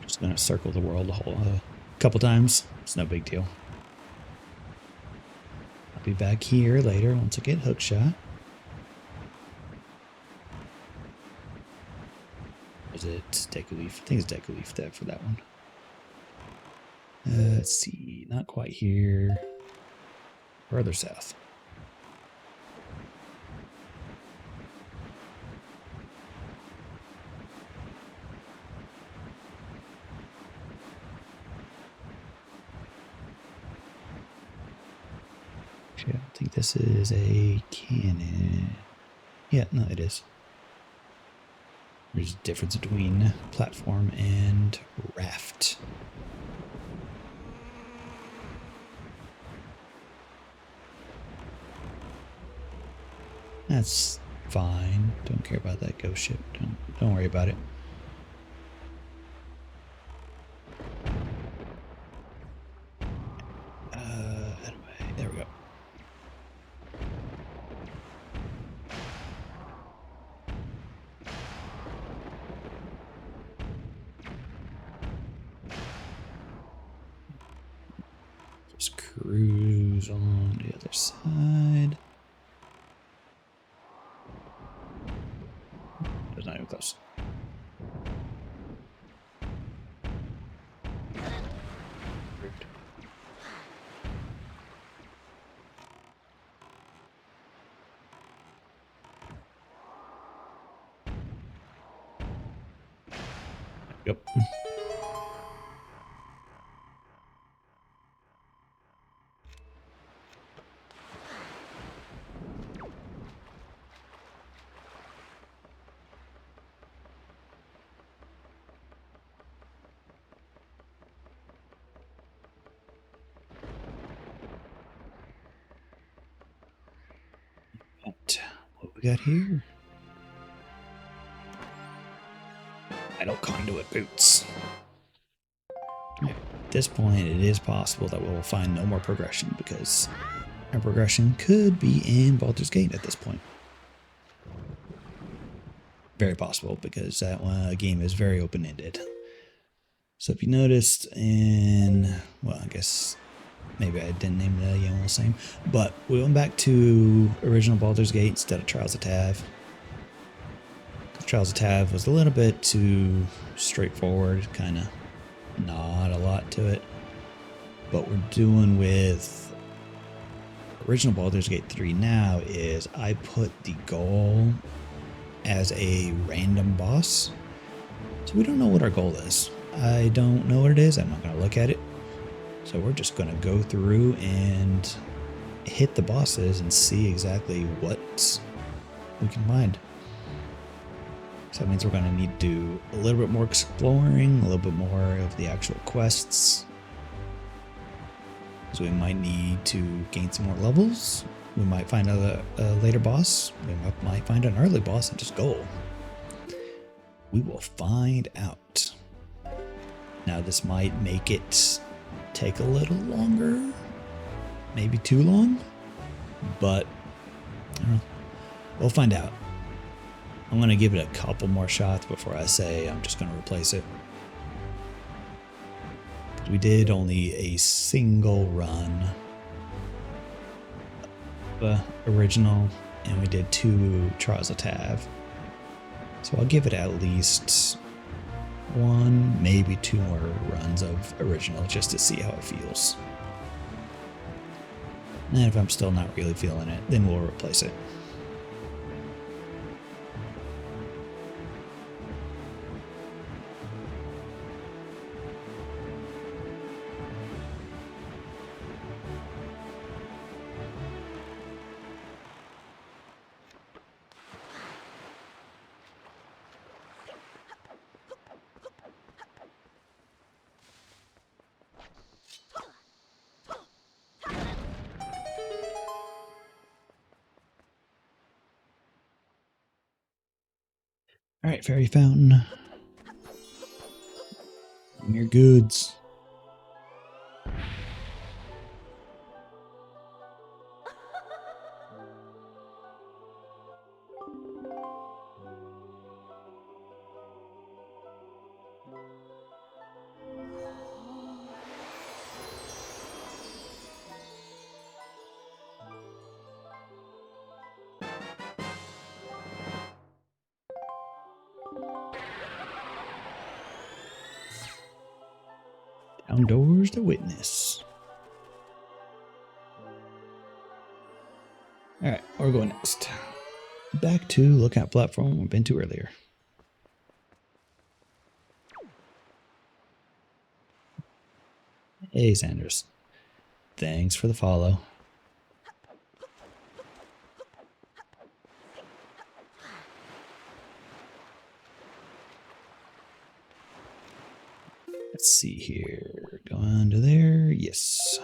S1: Just gonna circle the world a couple times. It's no big deal. I'll be back here later once I get hook shot. Was it Deku Leaf? I think it's Deku Leaf there for that one. Let's see, not quite here. Further south. Actually, I don't think this is a cannon. Yeah, no, it is. There's a difference between platform and raft. That's fine. Don't care about that ghost ship. Don't worry about it. How do I? There we go. Just cruise on the other side. It's not even close. Yep. What we got here? Idle conduit boots. At this point, it is possible that we will find no more progression because our progression could be in Baldur's Gate at this point. Very possible because that game is very open-ended. So if you noticed in, well, I guess maybe I didn't name the game the same, but we went back to original Baldur's Gate instead of Trials of Tav. Trials of Tav was a little bit too straightforward, kind of not a lot to it. What we're doing with original Baldur's Gate 3 now is I put the goal as a random boss. So we don't know what our goal is. I don't know what it is. I'm not going to look at it. So we're just going to go through and hit the bosses and see exactly what we can find. So that means we're going to need to do a little bit more exploring, a little bit more of the actual quests. So we might need to gain some more levels. We might find a later boss. We might find an early boss and just go. We will find out. Now this might make it take a little longer. Maybe too long. But I don't know. We'll find out. I'm going to give it a couple more shots before I say I'm just going to replace it. We did only a single run of original, and we did 2 Trials of Tav. So I'll give it at least 1, maybe 2 more runs of original just to see how it feels. And if I'm still not really feeling it, then we'll replace it. Alright, Fairy Fountain. Bring your goods. Doors to witness. Alright, where are we going next? Back to lookout platform we've been to earlier. Hey, Sanders. Thanks for the follow. Let's see here. Go on to there. Yes.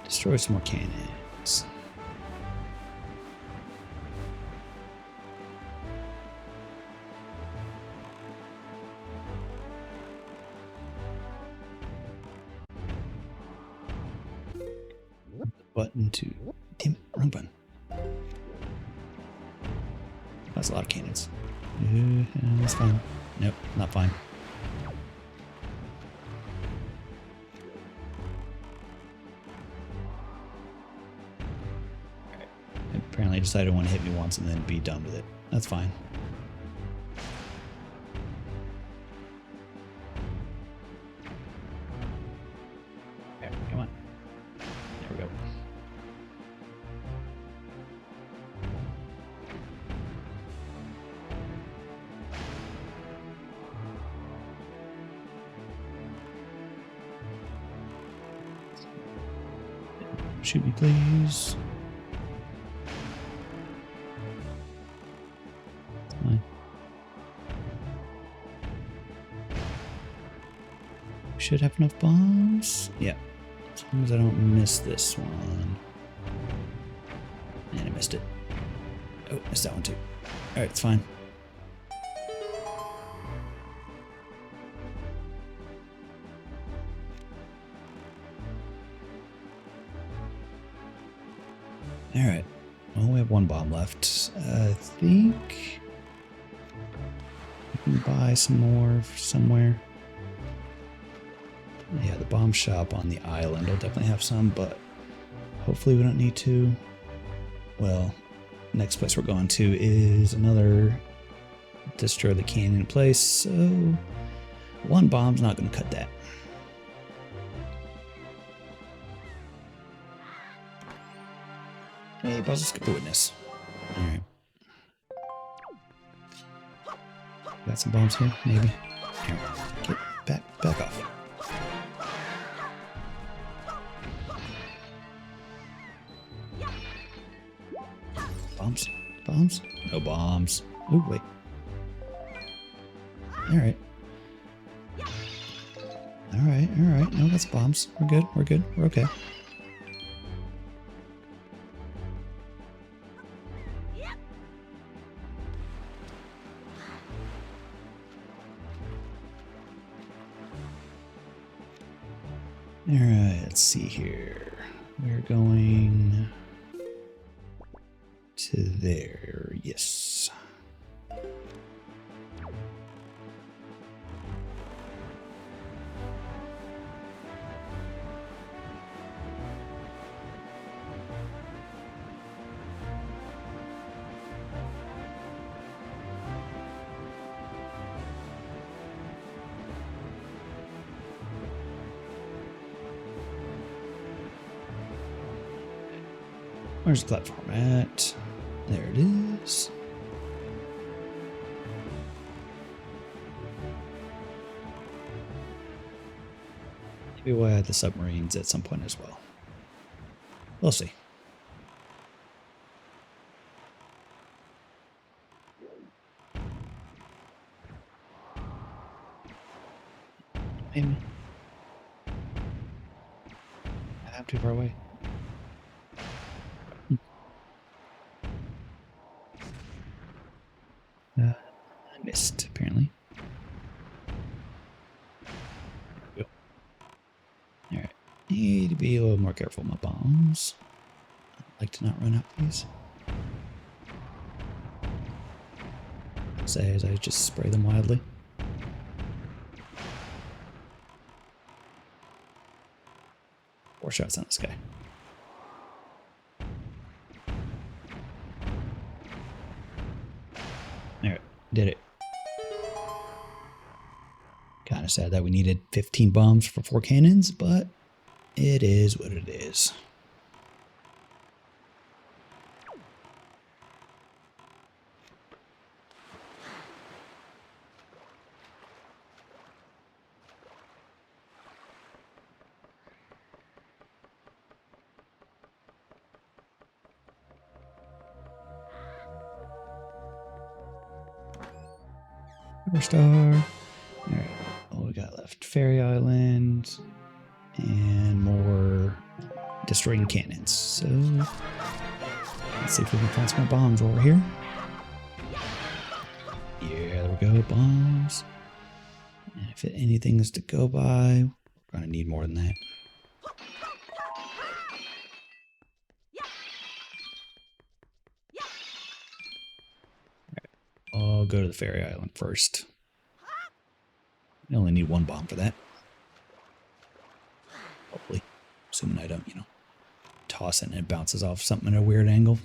S1: Destroy some more cannons. Button to... Damn it, wrong button. That's a lot of cannons. That's fine. Nope, not fine. Alright. Apparently I decided it want to hit me once and then be done with it. That's fine. Okay, come on. There we go. Shoot me, please. Fine. Should have enough bombs. Yeah. As long as I don't miss this one. And I missed it. Oh, missed that one too. Alright, it's fine. Alright. Well, we have one bomb left. I think we can buy some more somewhere. Yeah, the bomb shop on the island will definitely have some, but hopefully we don't need to. Well, next place we're going to is another destroy the cannon place, so one bomb's not going to cut that. Hey, but I'll just get the witness. Alright. Got some bombs here, maybe. Here, get back off. Bombs? Bombs? No bombs. Oh, wait. Alright. Alright. No, that's bombs. We're good. We're okay. Alright, let's see here. We're going to there. Yes. Where's the platform at? There it is. Maybe we'll add the submarines at some point as well. We'll see. Maybe. I'm too far away. I missed, apparently. There we go. Alright. Need to be a little more careful with my bombs. I'd like to not run out these. Say as I just spray them wildly. shots on this guy. Alright, did it. Kind of sad that we needed 15 bombs for 4 cannons, but it is what it is. Star. Alright, what we got left? Fairy Island and more destroying cannons. So let's see if we can find some more bombs over here. Yeah, there we go, bombs. And if anything is to go by, we're gonna need more than that. I'll go to the Fairy Island first. I only need 1 bomb for that. Hopefully. Assuming I don't, toss it and it bounces off something at a weird angle.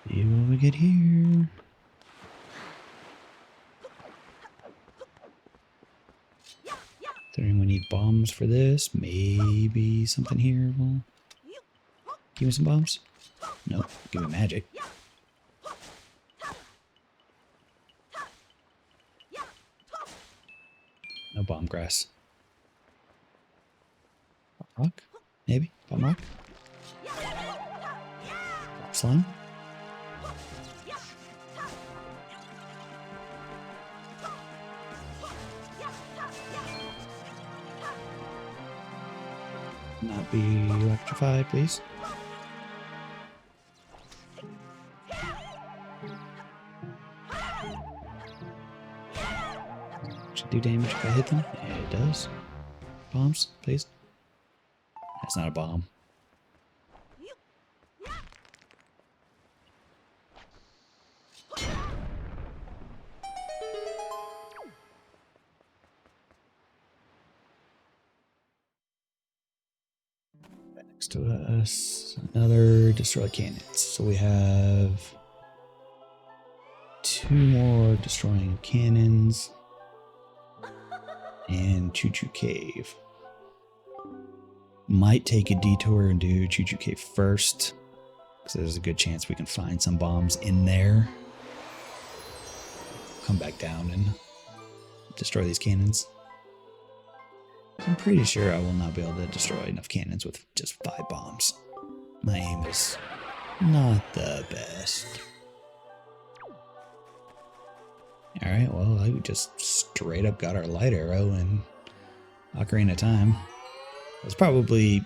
S1: See what we get here. Considering we need bombs for this, maybe something here will give me some bombs. Nope, give me magic. No bomb grass. Bomb rock? Maybe? Bomb rock? Bomb slime? Not be electrified, please. Should do damage if I hit them. Yeah, it does. Bombs, please. That's not a bomb. Next to us, another destroy cannons. So we have 2 more destroying cannons and Choo Choo Cave. Might take a detour and do Choo Choo Cave first, because there's a good chance we can find some bombs in there. Come back down and destroy these cannons. I'm pretty sure I will not be able to destroy enough cannons with just 5 bombs. My aim is not the best. Alright, well, I just straight up got our light arrow in Ocarina of Time. It's probably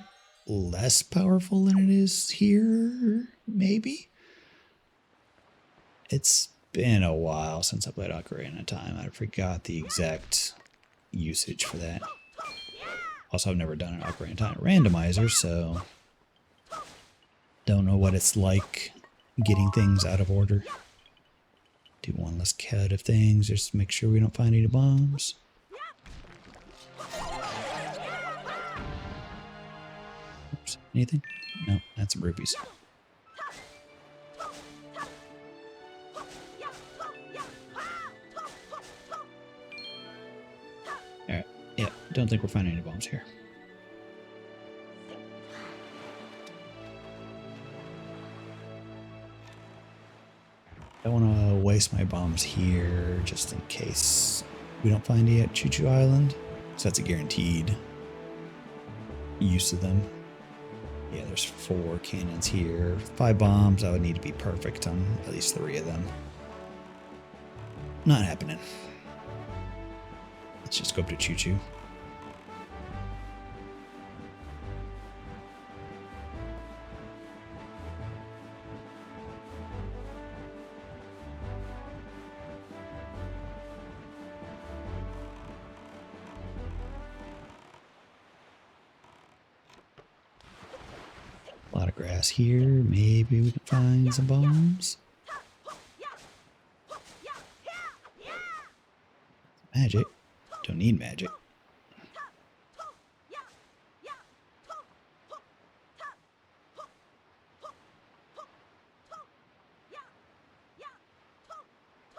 S1: less powerful than it is here, maybe? It's been a while since I played Ocarina of Time. I forgot the exact usage for that. Also, I've never done an Ocarina of Time randomizer, so don't know what it's like getting things out of order. Do one less cut of things, just make sure we don't find any bombs. Oops, anything? No, that's some rupees. Alright, yeah, don't think we're finding any bombs here. I don't want to waste my bombs here just in case we don't find any at Choo Choo Island. So that's a guaranteed use of them. Yeah, there's 4 cannons here. 5 bombs, I would need to be perfect on at least 3 of them. Not happening. Let's just go up to Choo Choo. A lot of grass here. Maybe we can find some bombs. Magic. Don't need magic.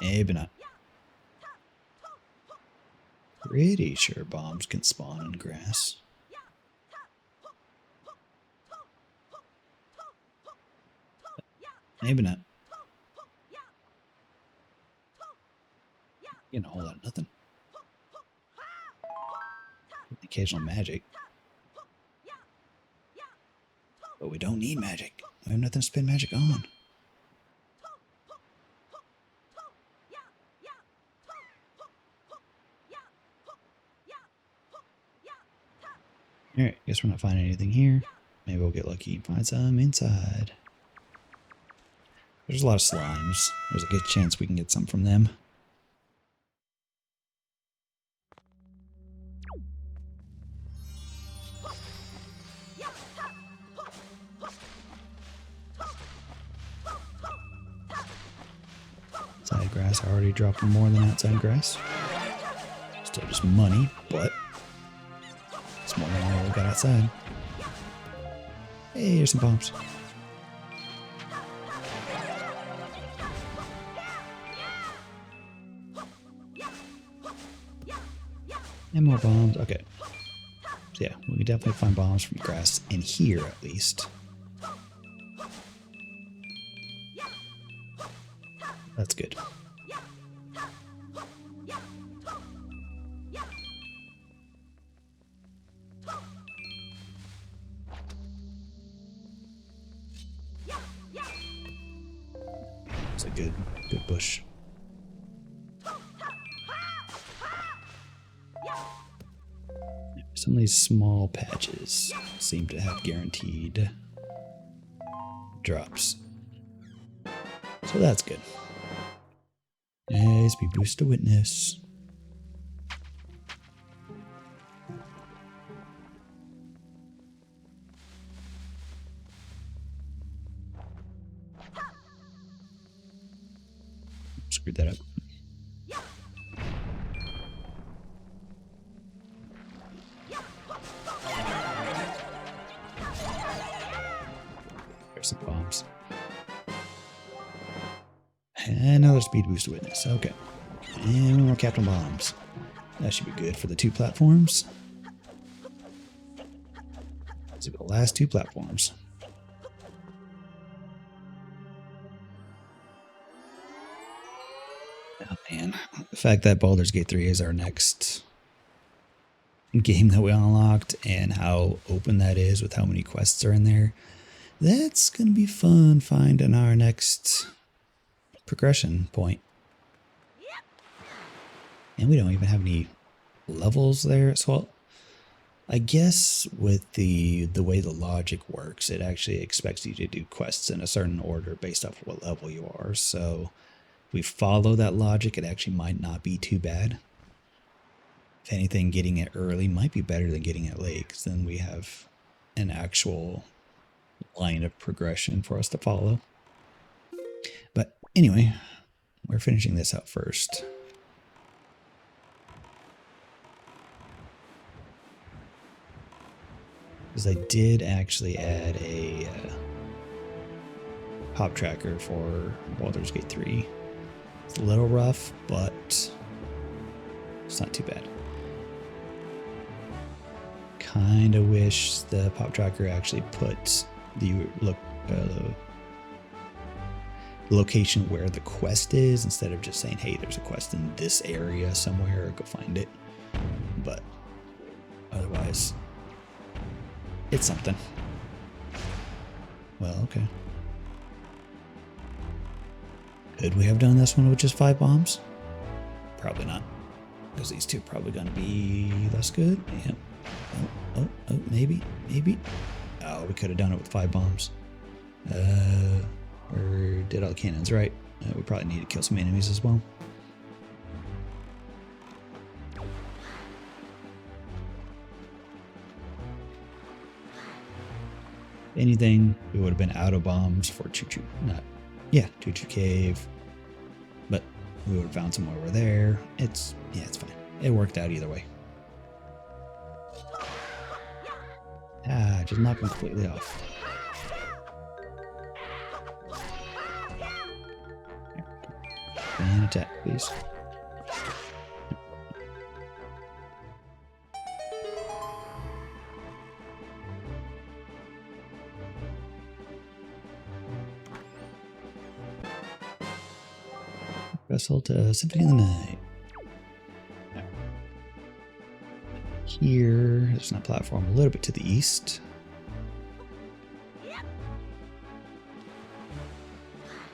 S1: Maybe not. Pretty sure bombs can spawn in grass. Maybe not. Getting a whole lot of nothing. Occasional magic. But we don't need magic. We have nothing to spend magic on. Alright, guess we're not finding anything here. Maybe we'll get lucky and find some inside. There's a lot of slimes. There's a good chance we can get some from them. Inside grass, I already dropped more than outside grass. Still just money, but it's more than I got outside. Hey, here's some bombs. And more bombs. Okay. So yeah, we can definitely find bombs from grass in here at least. That's good. It's a good bush. Some of these small patches seem to have guaranteed drops. So that's good. Yes, be boost to witness. Screwed that up. There's some bombs. And another speed boost to witness. Okay. And more Captain Bombs. That should be good for the 2 platforms. These are the last 2 platforms. Oh man. The fact that Baldur's Gate 3 is our next game that we unlocked and how open that is with how many quests are in there. That's going to be fun finding our next progression point. And we don't even have any levels there. So I guess with the way the logic works, it actually expects you to do quests in a certain order based off of what level you are. So if we follow that logic, it actually might not be too bad. If anything, getting it early might be better than getting it late, because then we have an actual line of progression for us to follow. But anyway, we're finishing this out first. Because I did actually add a pop tracker for Baldur's Gate 3. It's a little rough, but it's not too bad. Kind of wish the pop tracker actually put the location where the quest is instead of just saying, hey, there's a quest in this area somewhere, or go find it. But otherwise, it's something. Well, okay. Could we have done this one with just 5 bombs? Probably not. Because these two are probably going to be less good. Yep. Oh, maybe. Oh, we could have done it with 5 bombs. Or did all the cannons, right? We probably need to kill some enemies as well. If anything, we would have been out of bombs for Choo Choo. Choo Choo Cave. But we would have found some over there. It's fine. It worked out either way. Just knocked me completely off. And attack, please. Vessel to Symphony of the Night. Here, there's a platform a little bit to the east.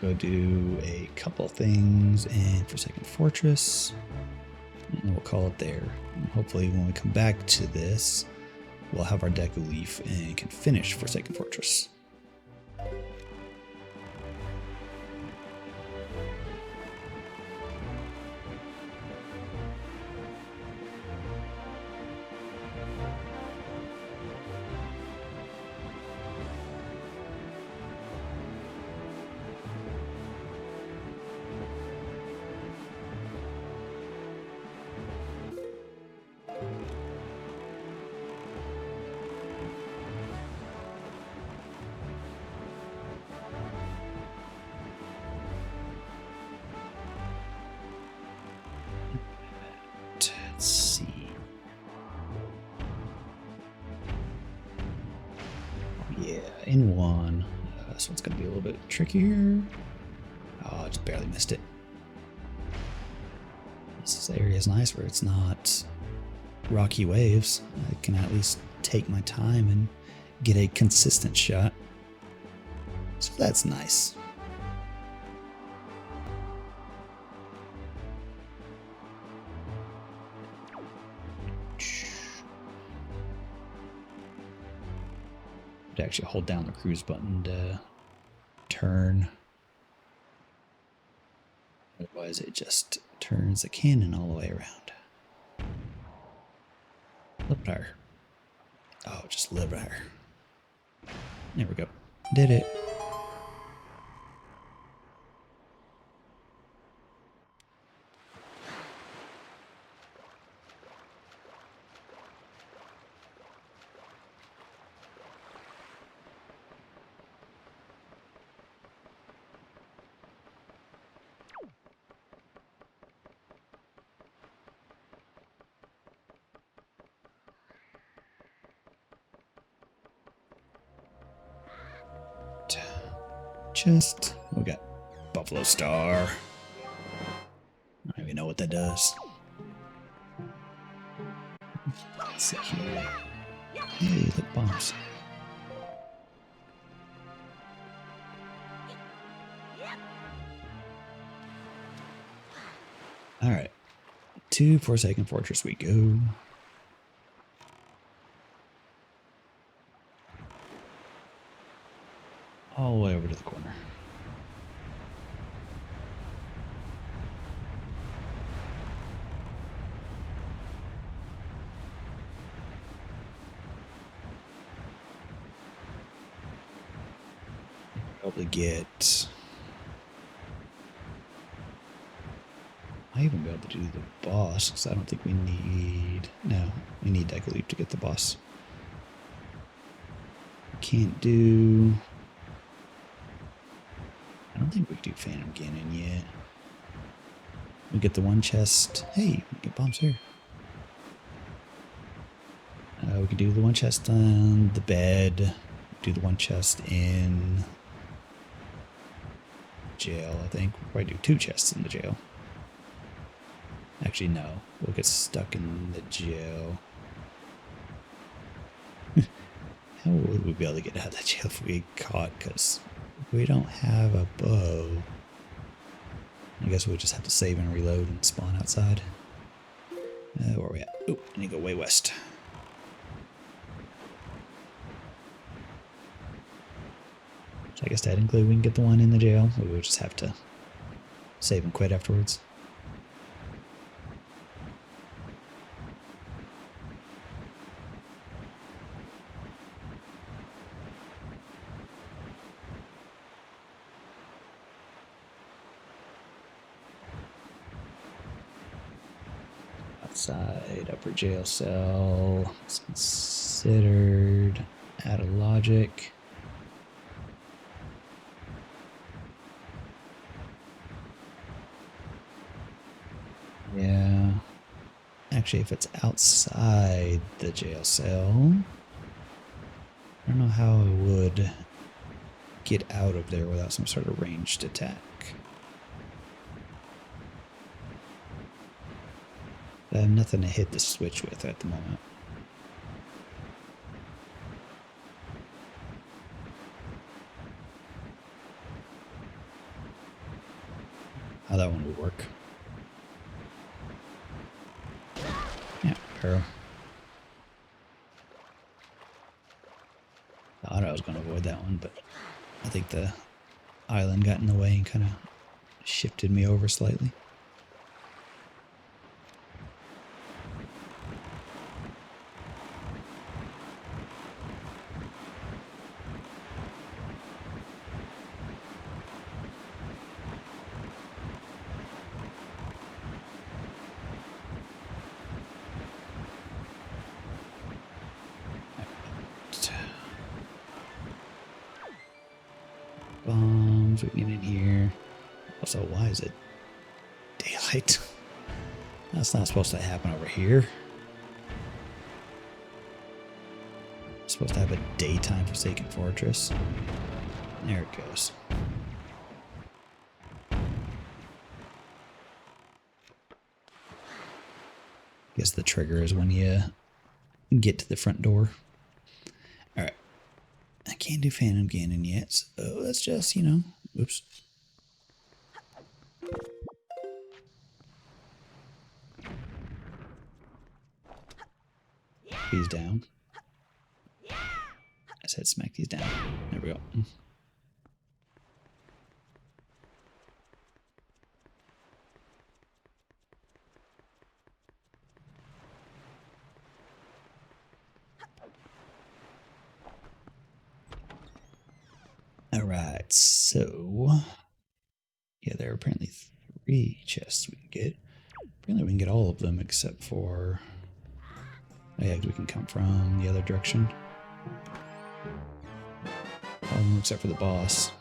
S1: Go do a couple things in Forsaken Fortress, and we'll call it there. And hopefully when we come back to this, we'll have our Deku Leaf and can finish Forsaken Fortress. Let's see. Yeah, in one. This one's going to be a little bit trickier. Oh, I just barely missed it. This area is nice where it's not rocky waves. I can at least take my time and get a consistent shot. So that's nice. To actually hold down the cruise button to turn. Otherwise it just turns the cannon all the way around. A little higher. Oh, just a little bit higher. There we go. Did it. Chest. We got Buffalo Star. I don't even know what that does. Let's see here. Hey, look, bombs. Alright. To Forsaken Fortress we go. All the way over to the corner. Probably get... I even be able to do the boss, because I don't think we need... No, we need Deku Leaf to get the boss. Can't do... I don't think we can do Phantom Ganon yet. We get the one chest. Hey, we get bombs here. We can do the one chest on the bed. Do the one chest in jail, I think. We'll probably do 2 chests in the jail. Actually, no. We'll get stuck in the jail. How would we be able to get out of the jail if we get caught? Because we don't have a bow. I guess we'll just have to save and reload and spawn outside. Where are we at? Oh, I need to go way west. So I guess technically we can get the one in the jail, or we'll just have to save and quit afterwards. Outside, upper jail cell. It's considered out of logic. Yeah. Actually, if it's outside the jail cell, I don't know how I would get out of there without some sort of ranged attack. I have nothing to hit the switch with at the moment. How that one would work. Yeah, arrow. I thought I was going to avoid that one, but I think the island got in the way and kind of shifted me over slightly. Bombs, we can get in here. Also, why is it daylight? That's not supposed to happen over here. It's supposed to have a daytime Forsaken Fortress. There it goes. Guess the trigger is when you get to the front door. Alright. I can't do Phantom Ganon yet, so let's just, you know, oops. These down. I said smack these down. There we go. Alright, so yeah, there are apparently 3 chests we can get. Apparently we can get all of them except for, oh yeah, we can come from the other direction. All of them except for the boss.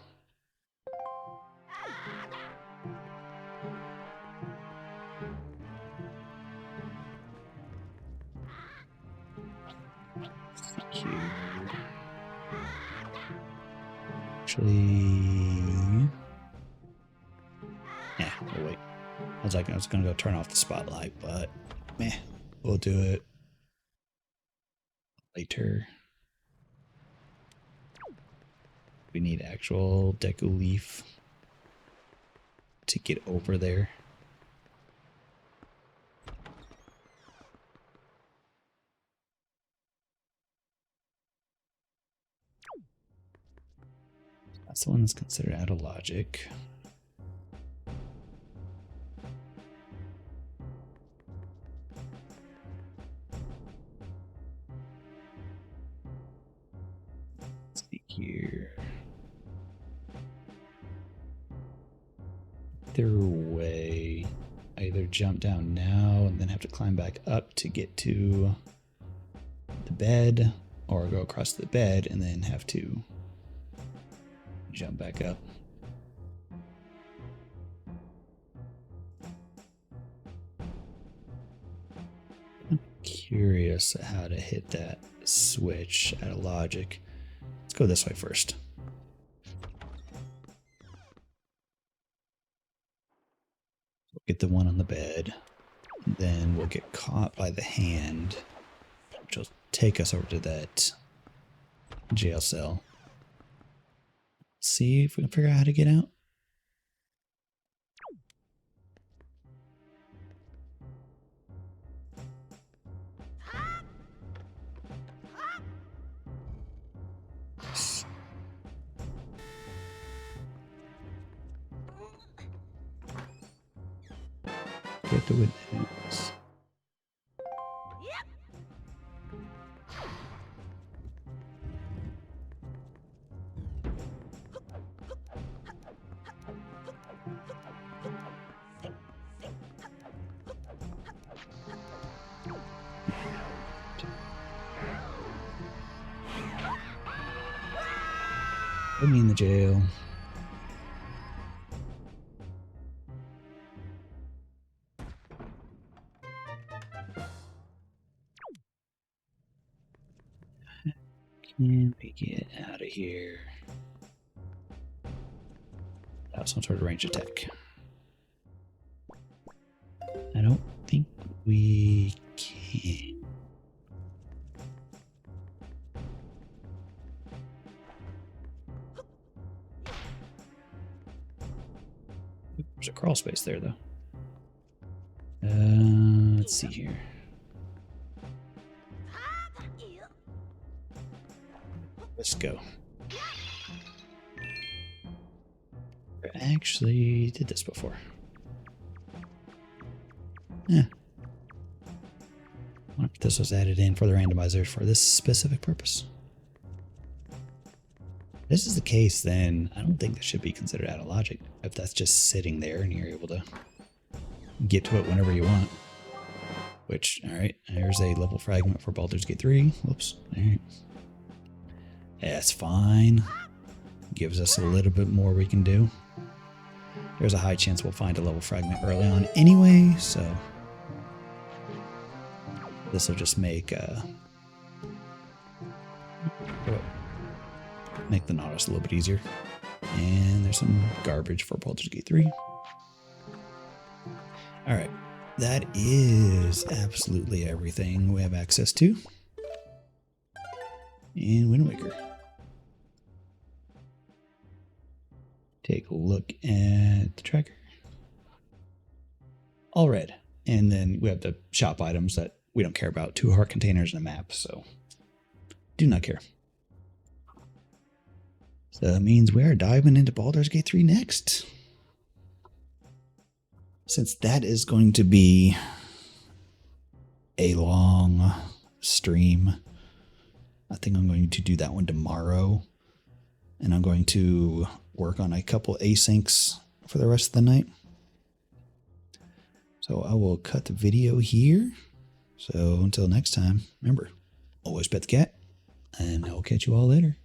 S1: Actually, yeah, we'll wait. I was gonna go turn off the spotlight, but meh, we'll do it later. We need actual Deku Leaf to get over there. That's the one that's considered out of logic. Let's see here. Either way, I either jump down now and then have to climb back up to get to the bed, or go across the bed and then have to jump back up. I'm curious how to hit that switch out of logic. Let's go this way first. We'll get the one on the bed. Then we'll get caught by the hand, which will take us over to that jail cell. See if we can figure out how to get out. Get the witness. Put me in the jail. Can we get out of here? That was some sort of range attack. I don't think we can. There's a crawl space there, though. Let's see here. Let's go. I actually did this before. Yeah. I wonder if this was added in for the randomizer for this specific purpose. If this is the case, then I don't think this should be considered out of logic. If that's just sitting there and you're able to get to it whenever you want. Which, alright, there's a level fragment for Baldur's Gate 3. Whoops. Alright. That's fine. Gives us a little bit more we can do. There's a high chance we'll find a level fragment early on anyway, so this will just make the Nautilus a little bit easier. And there's some garbage for Baldur's Gate 3. Alright, that is absolutely everything we have access to. And Wind Waker. Take a look at the tracker. All red. And then we have the shop items that we don't care about. 2 heart containers and a map, so do not care. So that means we are diving into Baldur's Gate 3 next. Since that is going to be a long stream, I think I'm going to do that one tomorrow. And I'm going to work on a couple asyncs for the rest of the night. So I will cut the video here. So until next time, remember, always pet the cat, and I will catch you all later.